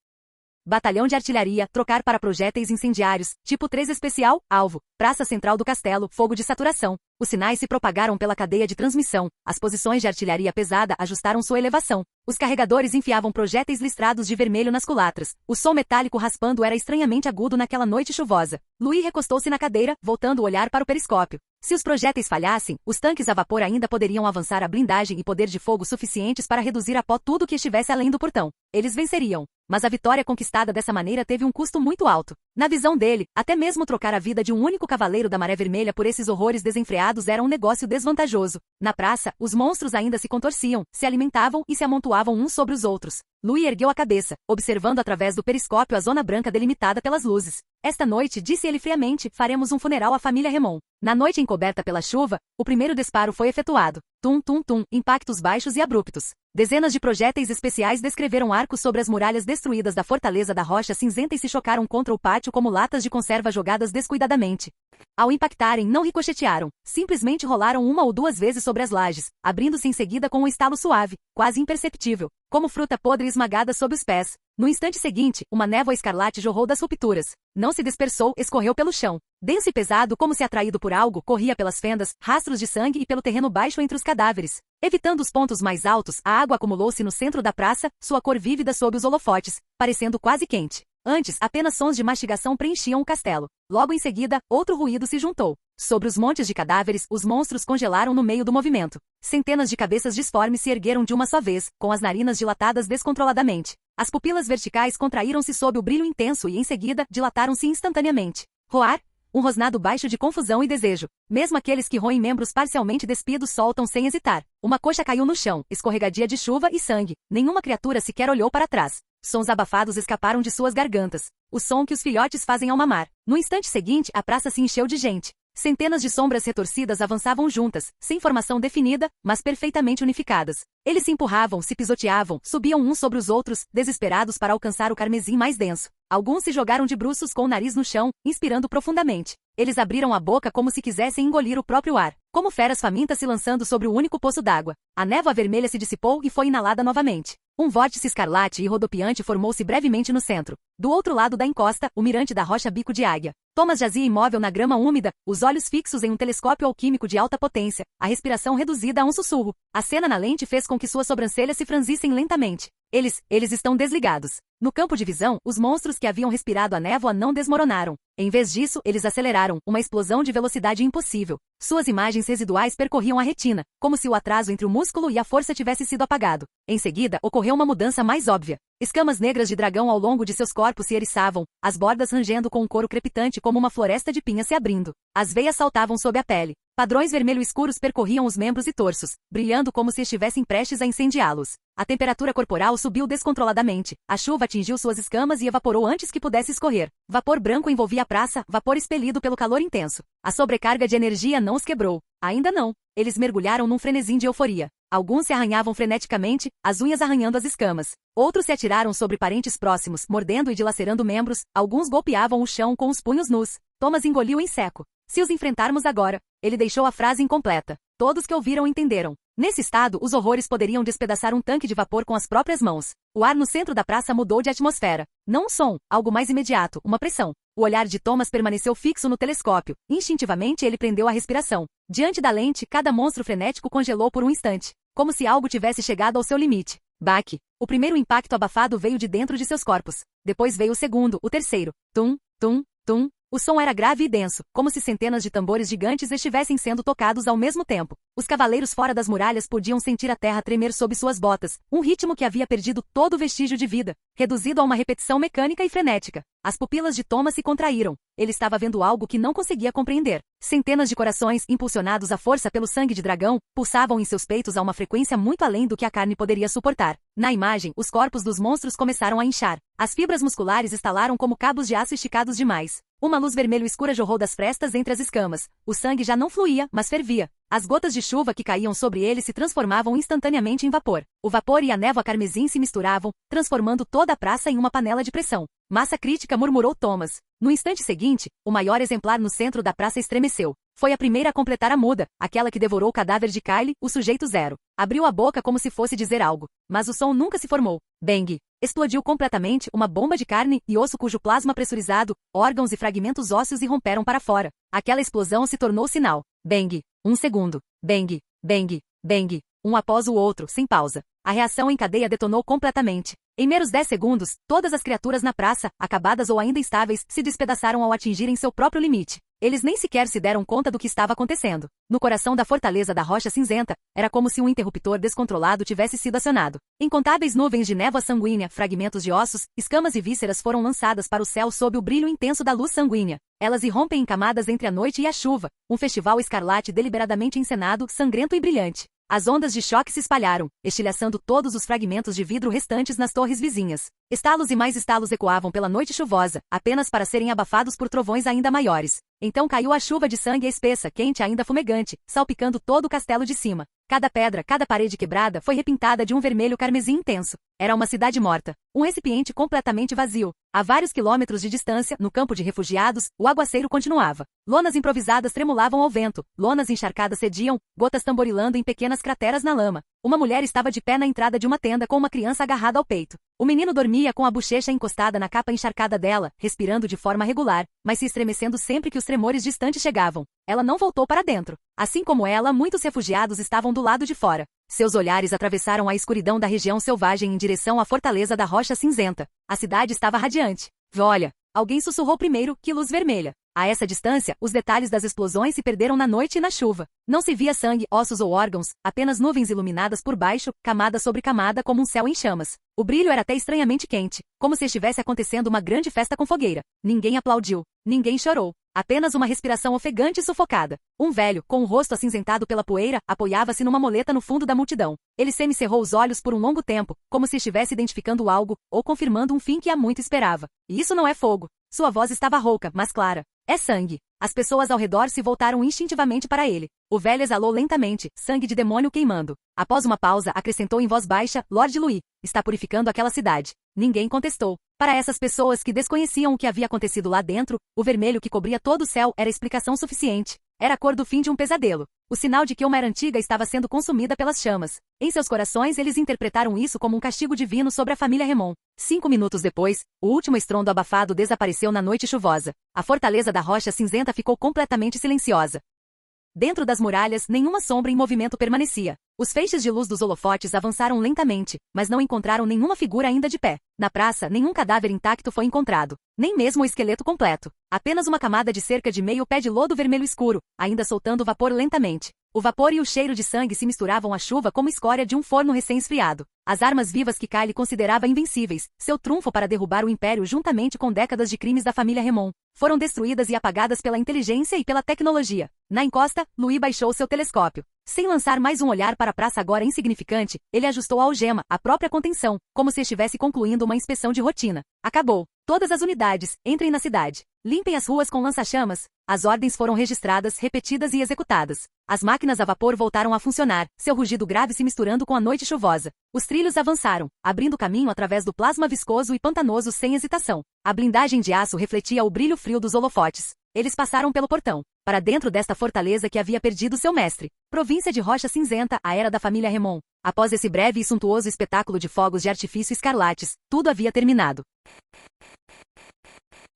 Batalhão de artilharia, trocar para projéteis incendiários, tipo 3 especial, alvo, praça central do castelo, fogo de saturação. Os sinais se propagaram pela cadeia de transmissão, as posições de artilharia pesada ajustaram sua elevação. Os carregadores enfiavam projéteis listrados de vermelho nas culatras. O som metálico raspando era estranhamente agudo naquela noite chuvosa. Louis recostou-se na cadeira, voltando o olhar para o periscópio. Se os projéteis falhassem, os tanques a vapor ainda poderiam avançar a blindagem e poder de fogo suficientes para reduzir a pó tudo que estivesse além do portão. Eles venceriam. Mas a vitória conquistada dessa maneira teve um custo muito alto. Na visão dele, até mesmo trocar a vida de um único cavaleiro da Maré Vermelha por esses horrores desenfreados era um negócio desvantajoso. Na praça, os monstros ainda se contorciam, se alimentavam e se amontoavam uns sobre os outros. Louis ergueu a cabeça, observando através do periscópio a zona branca delimitada pelas luzes. Esta noite, disse ele friamente, faremos um funeral à família Remon. Na noite encoberta pela chuva, o primeiro disparo foi efetuado. Tum, tum, tum, impactos baixos e abruptos. Dezenas de projéteis especiais descreveram arcos sobre as muralhas destruídas da fortaleza da rocha cinzenta e se chocaram contra o pátio como latas de conserva jogadas descuidadamente. Ao impactarem, não ricochetearam, simplesmente rolaram uma ou duas vezes sobre as lajes, abrindo-se em seguida com um estalo suave, quase imperceptível, como fruta podre esmagada sob os pés. No instante seguinte, uma névoa escarlate jorrou das rupturas. Não se dispersou, escorreu pelo chão. Denso e pesado como se atraído por algo, corria pelas fendas, rastros de sangue e pelo terreno baixo entre os cadáveres. Evitando os pontos mais altos, a água acumulou-se no centro da praça, sua cor vívida sob os holofotes, parecendo quase quente. Antes, apenas sons de mastigação preenchiam o castelo. Logo em seguida, outro ruído se juntou. Sobre os montes de cadáveres, os monstros congelaram no meio do movimento. Centenas de cabeças disformes se ergueram de uma só vez, com as narinas dilatadas descontroladamente. As pupilas verticais contraíram-se sob o brilho intenso e, em seguida, dilataram-se instantaneamente. Roar? Um rosnado baixo de confusão e desejo. Mesmo aqueles que roem membros parcialmente despidos soltam sem hesitar. Uma coxa caiu no chão, escorregadia de chuva e sangue. Nenhuma criatura sequer olhou para trás. Sons abafados escaparam de suas gargantas. O som que os filhotes fazem ao mamar. No instante seguinte, a praça se encheu de gente. Centenas de sombras retorcidas avançavam juntas, sem formação definida, mas perfeitamente unificadas. Eles se empurravam, se pisoteavam, subiam uns sobre os outros, desesperados para alcançar o carmesim mais denso. Alguns se jogaram de bruços com o nariz no chão, inspirando profundamente. Eles abriram a boca como se quisessem engolir o próprio ar, como feras famintas se lançando sobre o único poço d'água. A névoa vermelha se dissipou e foi inalada novamente. Um vórtice escarlate e rodopiante formou-se brevemente no centro. Do outro lado da encosta, o mirante da rocha Bico de Águia. Thomas jazia imóvel na grama úmida, os olhos fixos em um telescópio alquímico de alta potência, a respiração reduzida a um sussurro. A cena na lente fez com que suas sobrancelhas se franzissem lentamente. Eles estão desligados. No campo de visão, os monstros que haviam respirado a névoa não desmoronaram. Em vez disso, eles aceleraram, uma explosão de velocidade impossível. Suas imagens residuais percorriam a retina, como se o atraso entre o músculo e a força tivesse sido apagado. Em seguida, ocorreu uma mudança mais óbvia. Escamas negras de dragão ao longo de seus corpos se eriçavam, as bordas rangendo com um couro crepitante como uma floresta de pinhas se abrindo. As veias saltavam sob a pele. Padrões vermelho escuros percorriam os membros e torsos, brilhando como se estivessem prestes a incendiá-los. A temperatura corporal subiu descontroladamente. A chuva atingiu suas escamas e evaporou antes que pudesse escorrer. Vapor branco envolvia a praça, vapor expelido pelo calor intenso. A sobrecarga de energia não os quebrou. Ainda não. Eles mergulharam num frenesim de euforia. Alguns se arranhavam freneticamente, as unhas arranhando as escamas. Outros se atiraram sobre parentes próximos, mordendo e dilacerando membros. Alguns golpeavam o chão com os punhos nus. Thomas engoliu em seco. Se os enfrentarmos agora, ele deixou a frase incompleta. Todos que ouviram entenderam. Nesse estado, os horrores poderiam despedaçar um tanque de vapor com as próprias mãos. O ar no centro da praça mudou de atmosfera. Não um som, algo mais imediato, uma pressão. O olhar de Thomas permaneceu fixo no telescópio. Instintivamente ele prendeu a respiração. Diante da lente, cada monstro frenético congelou por um instante, como se algo tivesse chegado ao seu limite. Baque. O primeiro impacto abafado veio de dentro de seus corpos. Depois veio o segundo, o terceiro. Tum, tum, tum. O som era grave e denso, como se centenas de tambores gigantes estivessem sendo tocados ao mesmo tempo. Os cavaleiros fora das muralhas podiam sentir a terra tremer sob suas botas, um ritmo que havia perdido todo o vestígio de vida, reduzido a uma repetição mecânica e frenética. As pupilas de Thomas se contraíram. Ele estava vendo algo que não conseguia compreender. Centenas de corações, impulsionados à força pelo sangue de dragão, pulsavam em seus peitos a uma frequência muito além do que a carne poderia suportar. Na imagem, os corpos dos monstros começaram a inchar. As fibras musculares estalaram como cabos de aço esticados demais. Uma luz vermelho escura jorrou das frestas entre as escamas. O sangue já não fluía, mas fervia. As gotas de chuva que caíam sobre ele se transformavam instantaneamente em vapor. O vapor e a névoa carmesim se misturavam, transformando toda a praça em uma panela de pressão. Massa crítica, murmurou Thomas. No instante seguinte, o maior exemplar no centro da praça estremeceu. Foi a primeira a completar a muda, aquela que devorou o cadáver de Kyle, o sujeito zero. Abriu a boca como se fosse dizer algo, mas o som nunca se formou. Bang! Explodiu completamente uma bomba de carne e osso cujo plasma pressurizado, órgãos e fragmentos ósseos irromperam para fora. Aquela explosão se tornou sinal. Bang! Um segundo. Bang! Bang! Bang! Um após o outro, sem pausa. A reação em cadeia detonou completamente. Em meros 10 segundos, todas as criaturas na praça, acabadas ou ainda estáveis, se despedaçaram ao atingirem seu próprio limite. Eles nem sequer se deram conta do que estava acontecendo. No coração da fortaleza da Rocha Cinzenta, era como se um interruptor descontrolado tivesse sido acionado. Incontáveis nuvens de névoa sanguínea, fragmentos de ossos, escamas e vísceras foram lançadas para o céu sob o brilho intenso da luz sanguínea. Elas irrompem em camadas entre a noite e a chuva, um festival escarlate deliberadamente encenado, sangrento e brilhante. As ondas de choque se espalharam, estilhaçando todos os fragmentos de vidro restantes nas torres vizinhas. Estalos e mais estalos ecoavam pela noite chuvosa, apenas para serem abafados por trovões ainda maiores. Então caiu a chuva de sangue espessa, quente ainda fumegante, salpicando todo o castelo de cima. Cada pedra, cada parede quebrada foi repintada de um vermelho carmesim intenso. Era uma cidade morta. Um recipiente completamente vazio. A vários quilômetros de distância, no campo de refugiados, o aguaceiro continuava. Lonas improvisadas tremulavam ao vento, lonas encharcadas cediam, gotas tamborilando em pequenas crateras na lama. Uma mulher estava de pé na entrada de uma tenda com uma criança agarrada ao peito. O menino dormia com a bochecha encostada na capa encharcada dela, respirando de forma regular, mas se estremecendo sempre que os tremores distantes chegavam. Ela não voltou para dentro. Assim como ela, muitos refugiados estavam do lado de fora. Seus olhares atravessaram a escuridão da região selvagem em direção à fortaleza da Rocha Cinzenta. A cidade estava radiante. Olha! Alguém sussurrou primeiro, que luz vermelha. A essa distância, os detalhes das explosões se perderam na noite e na chuva. Não se via sangue, ossos ou órgãos, apenas nuvens iluminadas por baixo, camada sobre camada como um céu em chamas. O brilho era até estranhamente quente, como se estivesse acontecendo uma grande festa com fogueira. Ninguém aplaudiu. Ninguém chorou. Apenas uma respiração ofegante e sufocada. Um velho, com o rosto acinzentado pela poeira, apoiava-se numa moleta no fundo da multidão. Ele semicerrou os olhos por um longo tempo, como se estivesse identificando algo, ou confirmando um fim que há muito esperava. E isso não é fogo. Sua voz estava rouca, mas clara. É sangue. As pessoas ao redor se voltaram instintivamente para ele. O velho exalou lentamente, sangue de demônio queimando. Após uma pausa, acrescentou em voz baixa, Lord Louis, está purificando aquela cidade. Ninguém contestou. Para essas pessoas que desconheciam o que havia acontecido lá dentro, o vermelho que cobria todo o céu era explicação suficiente. Era a cor do fim de um pesadelo. O sinal de que uma era antiga estava sendo consumida pelas chamas. Em seus corações eles interpretaram isso como um castigo divino sobre a família Remon. 5 minutos depois, o último estrondo abafado desapareceu na noite chuvosa. A fortaleza da Rocha Cinzenta ficou completamente silenciosa. Dentro das muralhas, nenhuma sombra em movimento permanecia. Os feixes de luz dos holofotes avançaram lentamente, mas não encontraram nenhuma figura ainda de pé. Na praça, nenhum cadáver intacto foi encontrado, nem mesmo o esqueleto completo. Apenas uma camada de cerca de meio pé de lodo vermelho escuro, ainda soltando vapor lentamente. O vapor e o cheiro de sangue se misturavam à chuva como escória de um forno recém-esfriado. As armas vivas que Kyle considerava invencíveis, seu trunfo para derrubar o Império juntamente com décadas de crimes da família Remon, foram destruídas e apagadas pela inteligência e pela tecnologia. Na encosta, Louis baixou seu telescópio. Sem lançar mais um olhar para a praça agora insignificante, ele ajustou a algema, a própria contenção, como se estivesse concluindo uma inspeção de rotina. Acabou. Todas as unidades, entrem na cidade. Limpem as ruas com lança-chamas. As ordens foram registradas, repetidas e executadas. As máquinas a vapor voltaram a funcionar, seu rugido grave se misturando com a noite chuvosa. Os trilhos avançaram, abrindo caminho através do plasma viscoso e pantanoso sem hesitação. A blindagem de aço refletia o brilho frio dos holofotes. Eles passaram pelo portão, para dentro desta fortaleza que havia perdido seu mestre. Província de Rocha Cinzenta, a era da família Remon. Após esse breve e suntuoso espetáculo de fogos de artifício escarlates, tudo havia terminado.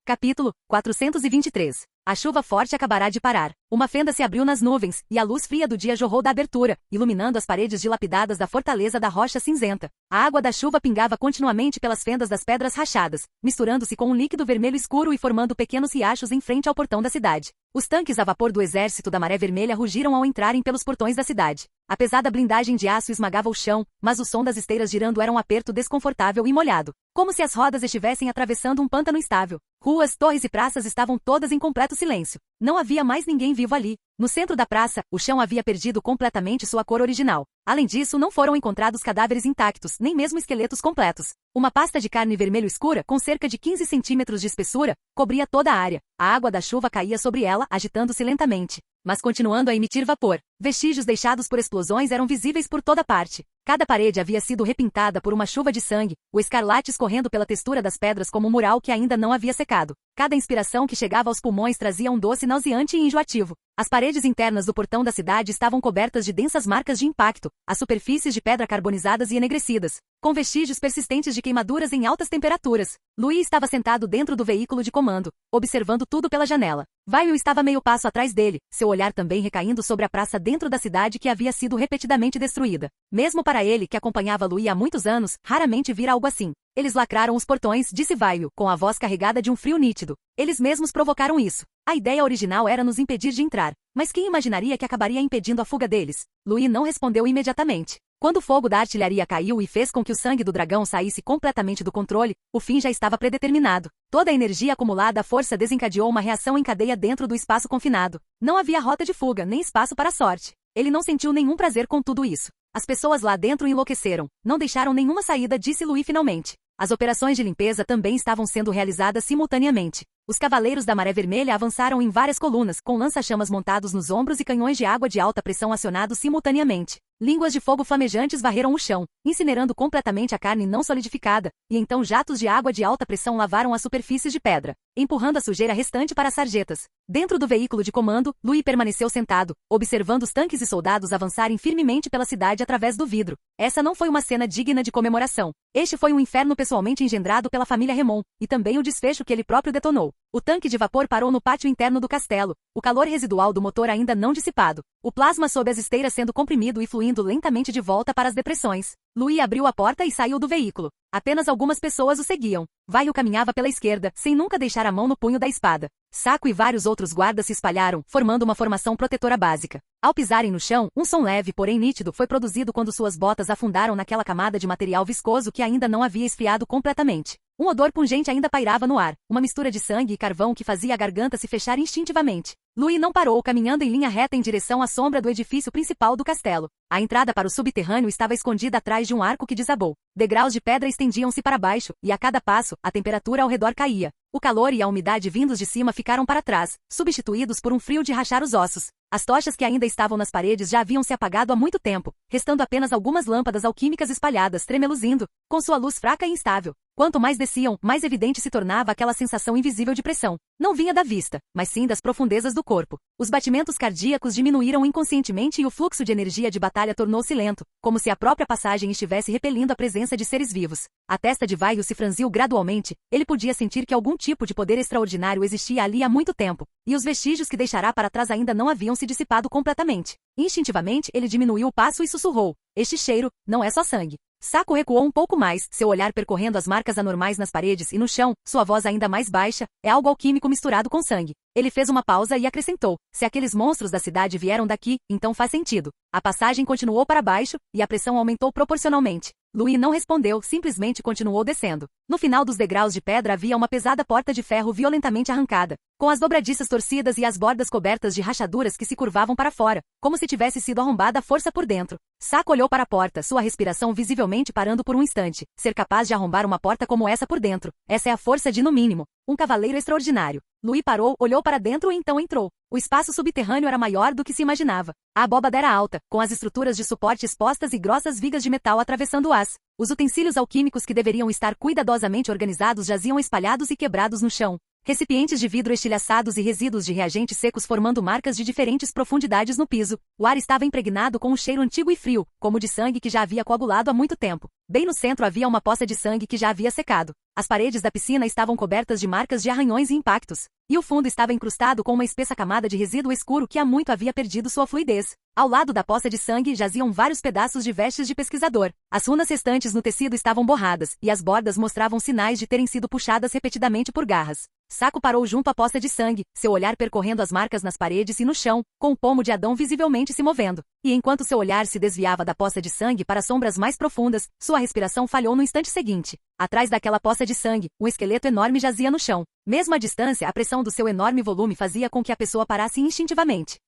Capítulo 423. A chuva forte acabará de parar. Uma fenda se abriu nas nuvens, e a luz fria do dia jorrou da abertura, iluminando as paredes dilapidadas da fortaleza da Rocha Cinzenta. A água da chuva pingava continuamente pelas fendas das pedras rachadas, misturando-se com um líquido vermelho escuro e formando pequenos riachos em frente ao portão da cidade. Os tanques a vapor do exército da Maré Vermelha rugiram ao entrarem pelos portões da cidade. A pesada blindagem de aço esmagava o chão, mas o som das esteiras girando era um aperto desconfortável e molhado, como se as rodas estivessem atravessando um pântano instável. Ruas, torres e praças estavam todas em completo silêncio. Não havia mais ninguém vivo ali. No centro da praça, o chão havia perdido completamente sua cor original. Além disso, não foram encontrados cadáveres intactos, nem mesmo esqueletos completos. Uma pasta de carne vermelho escura, com cerca de 15 centímetros de espessura, cobria toda a área. A água da chuva caía sobre ela, agitando-se lentamente, mas continuando a emitir vapor. Vestígios deixados por explosões eram visíveis por toda parte. Cada parede havia sido repintada por uma chuva de sangue, o escarlate escorrendo pela textura das pedras como um mural que ainda não havia secado. Cada inspiração que chegava aos pulmões trazia um doce nauseante e enjoativo. As paredes internas do portão da cidade estavam cobertas de densas marcas de impacto, as superfícies de pedra carbonizadas e enegrecidas, com vestígios persistentes de queimaduras em altas temperaturas. Louis estava sentado dentro do veículo de comando, observando tudo pela janela. Vail estava meio passo atrás dele, seu olhar também recaindo sobre a praça dentro da cidade que havia sido repetidamente destruída. Mesmo para ele, que acompanhava Louis há muitos anos, raramente vira algo assim. Eles lacraram os portões, disse Vail, com a voz carregada de um frio nítido. Eles mesmos provocaram isso. A ideia original era nos impedir de entrar, mas quem imaginaria que acabaria impedindo a fuga deles? Louis não respondeu imediatamente. Quando o fogo da artilharia caiu e fez com que o sangue do dragão saísse completamente do controle, o fim já estava predeterminado. Toda a energia acumulada à força desencadeou uma reação em cadeia dentro do espaço confinado. Não havia rota de fuga, nem espaço para a sorte. Ele não sentiu nenhum prazer com tudo isso. As pessoas lá dentro enlouqueceram. Não deixaram nenhuma saída, disse Louis finalmente. As operações de limpeza também estavam sendo realizadas simultaneamente. Os cavaleiros da Maré Vermelha avançaram em várias colunas, com lança-chamas montados nos ombros e canhões de água de alta pressão acionados simultaneamente. Línguas de fogo flamejantes varreram o chão, incinerando completamente a carne não solidificada, e então jatos de água de alta pressão lavaram as superfícies de pedra, empurrando a sujeira restante para as sarjetas. Dentro do veículo de comando, Louis permaneceu sentado, observando os tanques e soldados avançarem firmemente pela cidade através do vidro. Essa não foi uma cena digna de comemoração. Este foi um inferno pessoalmente engendrado pela família Remon, e também o desfecho que ele próprio detonou. O tanque de vapor parou no pátio interno do castelo, o calor residual do motor ainda não dissipado. O plasma sob as esteiras sendo comprimido e fluindo lentamente de volta para as depressões. Louis abriu a porta e saiu do veículo. Apenas algumas pessoas o seguiam. Vail caminhava pela esquerda, sem nunca deixar a mão no punho da espada. Saco e vários outros guardas se espalharam, formando uma formação protetora básica. Ao pisarem no chão, um som leve, porém nítido, foi produzido quando suas botas afundaram naquela camada de material viscoso que ainda não havia esfriado completamente. Um odor pungente ainda pairava no ar, uma mistura de sangue e carvão que fazia a garganta se fechar instintivamente. Louis não parou, caminhando em linha reta em direção à sombra do edifício principal do castelo. A entrada para o subterrâneo estava escondida atrás de um arco que desabou. Degraus de pedra estendiam-se para baixo, e a cada passo, a temperatura ao redor caía. O calor e a umidade vindos de cima ficaram para trás, substituídos por um frio de rachar os ossos. As tochas que ainda estavam nas paredes já haviam se apagado há muito tempo, restando apenas algumas lâmpadas alquímicas espalhadas, tremeluzindo, com sua luz fraca e instável. Quanto mais desciam, mais evidente se tornava aquela sensação invisível de pressão. Não vinha da vista, mas sim das profundezas do corpo. Os batimentos cardíacos diminuíram inconscientemente e o fluxo de energia de batalha tornou-se lento, como se a própria passagem estivesse repelindo a presença presença de seres vivos. A testa de Vaio se franziu gradualmente, ele podia sentir que algum tipo de poder extraordinário existia ali há muito tempo, e os vestígios que deixará para trás ainda não haviam se dissipado completamente. Instintivamente, ele diminuiu o passo e sussurrou: este cheiro, não é só sangue. Saco recuou um pouco mais, seu olhar percorrendo as marcas anormais nas paredes e no chão, sua voz ainda mais baixa: é algo alquímico misturado com sangue. Ele fez uma pausa e acrescentou: se aqueles monstros da cidade vieram daqui, então faz sentido. A passagem continuou para baixo, e a pressão aumentou proporcionalmente. Louis não respondeu, simplesmente continuou descendo. No final dos degraus de pedra havia uma pesada porta de ferro violentamente arrancada, com as dobradiças torcidas e as bordas cobertas de rachaduras que se curvavam para fora, como se tivesse sido arrombada à força por dentro. Saco olhou para a porta, sua respiração visivelmente parando por um instante. Ser capaz de arrombar uma porta como essa por dentro, essa é a força de, no mínimo, um cavaleiro extraordinário. Louis parou, olhou para dentro e então entrou. O espaço subterrâneo era maior do que se imaginava. A abóbada era alta, com as estruturas de suporte expostas e grossas vigas de metal atravessando o ás. Os utensílios alquímicos que deveriam estar cuidadosamente organizados jaziam espalhados e quebrados no chão. Recipientes de vidro estilhaçados e resíduos de reagentes secos formando marcas de diferentes profundidades no piso. O ar estava impregnado com um cheiro antigo e frio, como de sangue que já havia coagulado há muito tempo. Bem no centro havia uma poça de sangue que já havia secado. As paredes da piscina estavam cobertas de marcas de arranhões e impactos, e o fundo estava incrustado com uma espessa camada de resíduo escuro que há muito havia perdido sua fluidez. Ao lado da poça de sangue jaziam vários pedaços de vestes de pesquisador. As runas restantes no tecido estavam borradas, e as bordas mostravam sinais de terem sido puxadas repetidamente por garras. Saco parou junto à poça de sangue, seu olhar percorrendo as marcas nas paredes e no chão, com o pomo de Adão visivelmente se movendo. E enquanto seu olhar se desviava da poça de sangue para sombras mais profundas, sua respiração falhou no instante seguinte. Atrás daquela poça de sangue, um esqueleto enorme jazia no chão. Mesmo à distância, a pressão do seu enorme volume fazia com que a pessoa parasse instintivamente.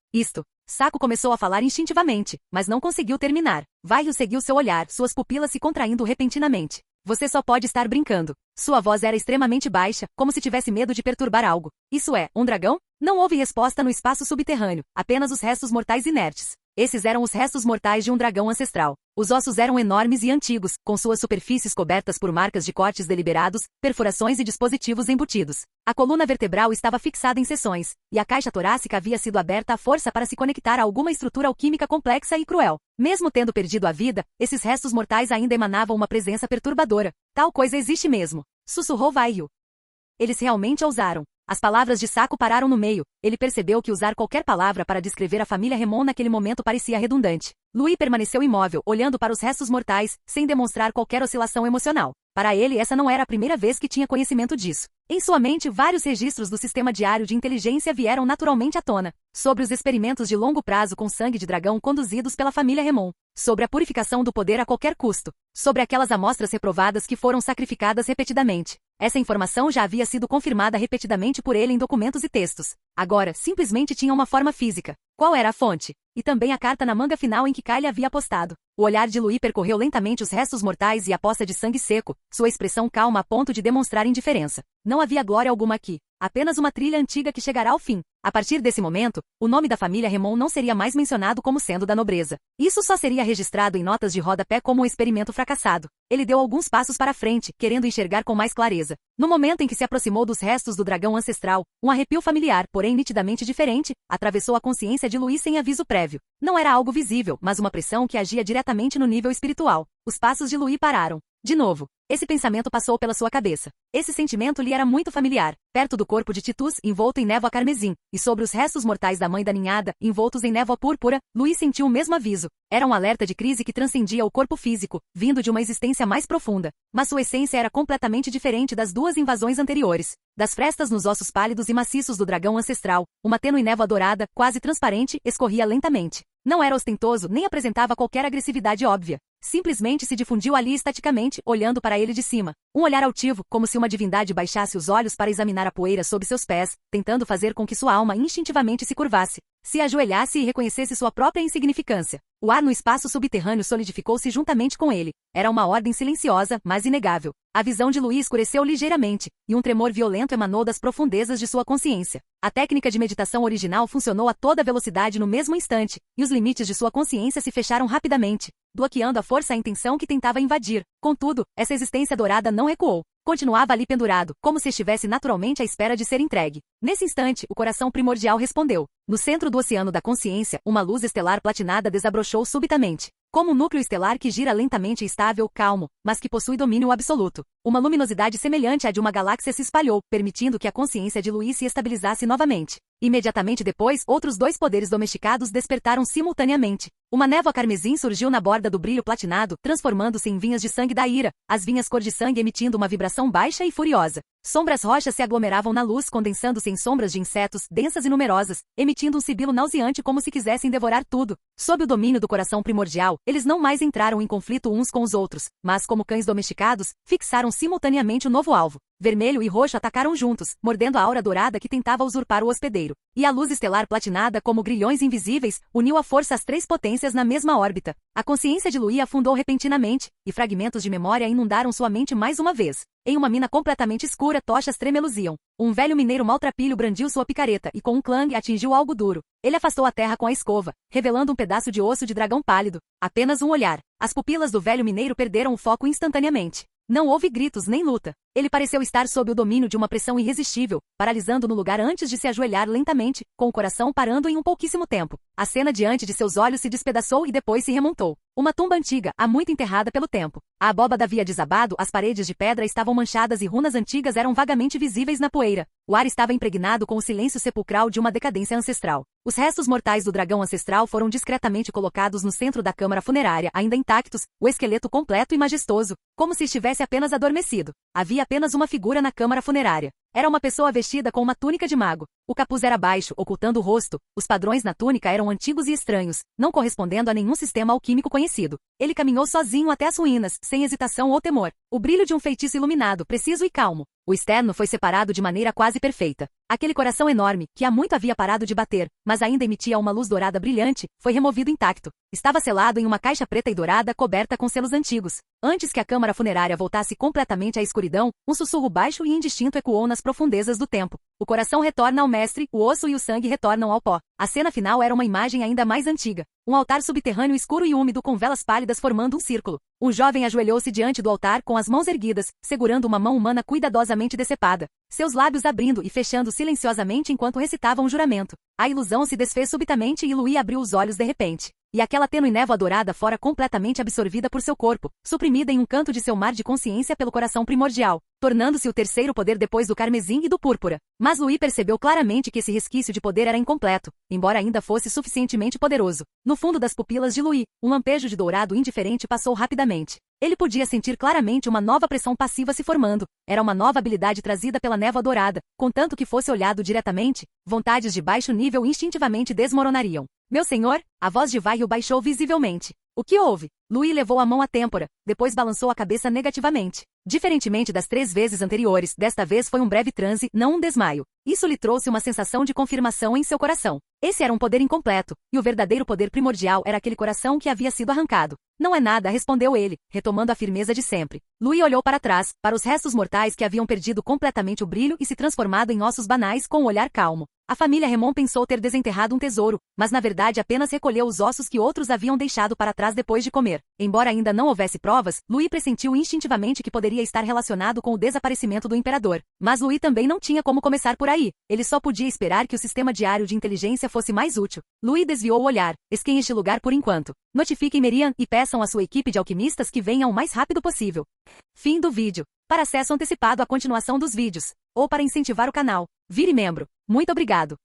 Saco começou a falar instintivamente, mas não conseguiu terminar. Vaio seguiu seu olhar, suas pupilas se contraindo repentinamente. Você só pode estar brincando. Sua voz era extremamente baixa, como se tivesse medo de perturbar algo. Isso é, um dragão? Não houve resposta no espaço subterrâneo, apenas os restos mortais inertes. Esses eram os restos mortais de um dragão ancestral. Os ossos eram enormes e antigos, com suas superfícies cobertas por marcas de cortes deliberados, perfurações e dispositivos embutidos. A coluna vertebral estava fixada em seções, e a caixa torácica havia sido aberta à força para se conectar a alguma estrutura alquímica complexa e cruel. Mesmo tendo perdido a vida, esses restos mortais ainda emanavam uma presença perturbadora. Tal coisa existe mesmo, sussurrou Vaio. Eles realmente ousaram. As palavras de Saco pararam no meio. Ele percebeu que usar qualquer palavra para descrever a família Remon naquele momento parecia redundante. Louis permaneceu imóvel, olhando para os restos mortais, sem demonstrar qualquer oscilação emocional. Para ele, essa não era a primeira vez que tinha conhecimento disso. Em sua mente, vários registros do sistema diário de inteligência vieram naturalmente à tona. Sobre os experimentos de longo prazo com sangue de dragão conduzidos pela família Remon. Sobre a purificação do poder a qualquer custo. Sobre aquelas amostras reprovadas que foram sacrificadas repetidamente. Essa informação já havia sido confirmada repetidamente por ele em documentos e textos. Agora, simplesmente tinha uma forma física. Qual era a fonte? E também a carta na manga final em que Kyle havia apostado. O olhar de Louis percorreu lentamente os restos mortais e a poça de sangue seco, sua expressão calma a ponto de demonstrar indiferença. Não havia glória alguma aqui. Apenas uma trilha antiga que chegará ao fim. A partir desse momento, o nome da família Remon não seria mais mencionado como sendo da nobreza. Isso só seria registrado em notas de rodapé como um experimento fracassado. Ele deu alguns passos para frente, querendo enxergar com mais clareza. No momento em que se aproximou dos restos do dragão ancestral, um arrepio familiar, porém nitidamente diferente, atravessou a consciência de Louis sem aviso prévio. Não era algo visível, mas uma pressão que agia diretamente no nível espiritual. Os passos de Louis pararam. De novo, esse pensamento passou pela sua cabeça. Esse sentimento lhe era muito familiar, perto do corpo de Titus, envolto em névoa carmesim, e sobre os restos mortais da mãe da ninhada, envoltos em névoa púrpura, Louis sentiu o mesmo aviso. Era um alerta de crise que transcendia o corpo físico, vindo de uma existência mais profunda. Mas sua essência era completamente diferente das duas invasões anteriores. Das frestas nos ossos pálidos e maciços do dragão ancestral, uma tênue névoa dourada, quase transparente, escorria lentamente. Não era ostentoso, nem apresentava qualquer agressividade óbvia. Simplesmente se difundiu ali estaticamente, olhando para ele de cima. Um olhar altivo, como se uma divindade baixasse os olhos para examinar a poeira sob seus pés, tentando fazer com que sua alma instintivamente se curvasse, se ajoelhasse e reconhecesse sua própria insignificância. O ar no espaço subterrâneo solidificou-se juntamente com ele. Era uma ordem silenciosa, mas inegável. A visão de Louis escureceu ligeiramente, e um tremor violento emanou das profundezas de sua consciência. A técnica de meditação original funcionou a toda velocidade no mesmo instante, e os limites de sua consciência se fecharam rapidamente, bloqueando a força a intenção que tentava invadir. Contudo, essa existência dourada não recuou. Continuava ali pendurado, como se estivesse naturalmente à espera de ser entregue. Nesse instante, o coração primordial respondeu. No centro do oceano da consciência, uma luz estelar platinada desabrochou subitamente. como um núcleo estelar que gira lentamente estável, calmo, mas que possui domínio absoluto. Uma luminosidade semelhante à de uma galáxia se espalhou, permitindo que a consciência de Louis se estabilizasse novamente. Imediatamente depois, outros dois poderes domesticados despertaram simultaneamente. Uma névoa carmesim surgiu na borda do brilho platinado, transformando-se em vinhas de sangue da ira, as vinhas cor de sangue emitindo uma vibração baixa e furiosa. Sombras roxas se aglomeravam na luz, condensando-se em sombras de insetos, densas e numerosas, emitindo um sibilo nauseante como se quisessem devorar tudo. Sob o domínio do coração primordial, eles não mais entraram em conflito uns com os outros, mas como cães domesticados, fixaram simultaneamente o novo alvo. Vermelho e roxo atacaram juntos, mordendo a aura dourada que tentava usurpar o hospedeiro. E a luz estelar platinada, como grilhões invisíveis, uniu à força as três potências na mesma órbita. A consciência de Louis afundou repentinamente, e fragmentos de memória inundaram sua mente mais uma vez. Em uma mina completamente escura, tochas tremeluziam. Um velho mineiro maltrapilho brandiu sua picareta e com um clang atingiu algo duro. Ele afastou a terra com a escova, revelando um pedaço de osso de dragão pálido. Apenas um olhar. As pupilas do velho mineiro perderam o foco instantaneamente. Não houve gritos nem luta. Ele pareceu estar sob o domínio de uma pressão irresistível, paralisando no lugar antes de se ajoelhar lentamente, com o coração parando em um pouquíssimo tempo. A cena diante de seus olhos se despedaçou e depois se remontou. Uma tumba antiga, há muito enterrada pelo tempo. A abóbada havia desabado, as paredes de pedra estavam manchadas e runas antigas eram vagamente visíveis na poeira. O ar estava impregnado com o silêncio sepulcral de uma decadência ancestral. Os restos mortais do dragão ancestral foram discretamente colocados no centro da câmara funerária, ainda intactos, o esqueleto completo e majestoso, como se estivesse apenas adormecido. Havia apenas uma figura na câmara funerária. Era uma pessoa vestida com uma túnica de mago. O capuz era baixo, ocultando o rosto. Os padrões na túnica eram antigos e estranhos, não correspondendo a nenhum sistema alquímico conhecido. Ele caminhou sozinho até as ruínas, sem hesitação ou temor. O brilho de um feitiço iluminado, preciso e calmo. O externo foi separado de maneira quase perfeita. Aquele coração enorme, que há muito havia parado de bater, mas ainda emitia uma luz dourada brilhante, foi removido intacto. Estava selado em uma caixa preta e dourada coberta com selos antigos. Antes que a câmara funerária voltasse completamente à escuridão, um sussurro baixo e indistinto ecoou nas profundezas do tempo. O coração retorna ao mestre, o osso e o sangue retornam ao pó. A cena final era uma imagem ainda mais antiga. Um altar subterrâneo escuro e úmido com velas pálidas formando um círculo. Um jovem ajoelhou-se diante do altar com as mãos erguidas, segurando uma mão humana cuidadosamente decepada. Seus lábios abrindo e fechando silenciosamente enquanto recitava um juramento. A ilusão se desfez subitamente e Louis abriu os olhos de repente. E aquela tênue névoa dourada fora completamente absorvida por seu corpo, suprimida em um canto de seu mar de consciência pelo coração primordial, tornando-se o terceiro poder depois do carmesim e do púrpura. Mas Louis percebeu claramente que esse resquício de poder era incompleto, embora ainda fosse suficientemente poderoso. No fundo das pupilas de Louis, um lampejo de dourado indiferente passou rapidamente. Ele podia sentir claramente uma nova pressão passiva se formando. Era uma nova habilidade trazida pela névoa dourada, contanto que fosse olhado diretamente, vontades de baixo nível instintivamente desmoronariam. Meu senhor, a voz de Vaio baixou visivelmente. O que houve? Louis levou a mão à têmpora, depois balançou a cabeça negativamente. Diferentemente das 3 vezes anteriores, desta vez foi um breve transe, não um desmaio. Isso lhe trouxe uma sensação de confirmação em seu coração. Esse era um poder incompleto, e o verdadeiro poder primordial era aquele coração que havia sido arrancado. Não é nada, respondeu ele, retomando a firmeza de sempre. Louis olhou para trás, para os restos mortais que haviam perdido completamente o brilho e se transformado em ossos banais com um olhar calmo. A família Remon pensou ter desenterrado um tesouro, mas na verdade apenas recolheu os ossos que outros haviam deixado para trás depois de comer. Embora ainda não houvesse provas, Louis pressentiu instintivamente que poderia estar relacionado com o desaparecimento do imperador. Mas Louis também não tinha como começar por aí. Ele só podia esperar que o sistema diário de inteligência fosse mais útil. Louis desviou o olhar. Esquem este lugar por enquanto. Notifiquem Merian e peçam à sua equipe de alquimistas que venham o mais rápido possível. Fim do vídeo. Para acesso antecipado à continuação dos vídeos, ou para incentivar o canal, vire membro. Muito obrigado.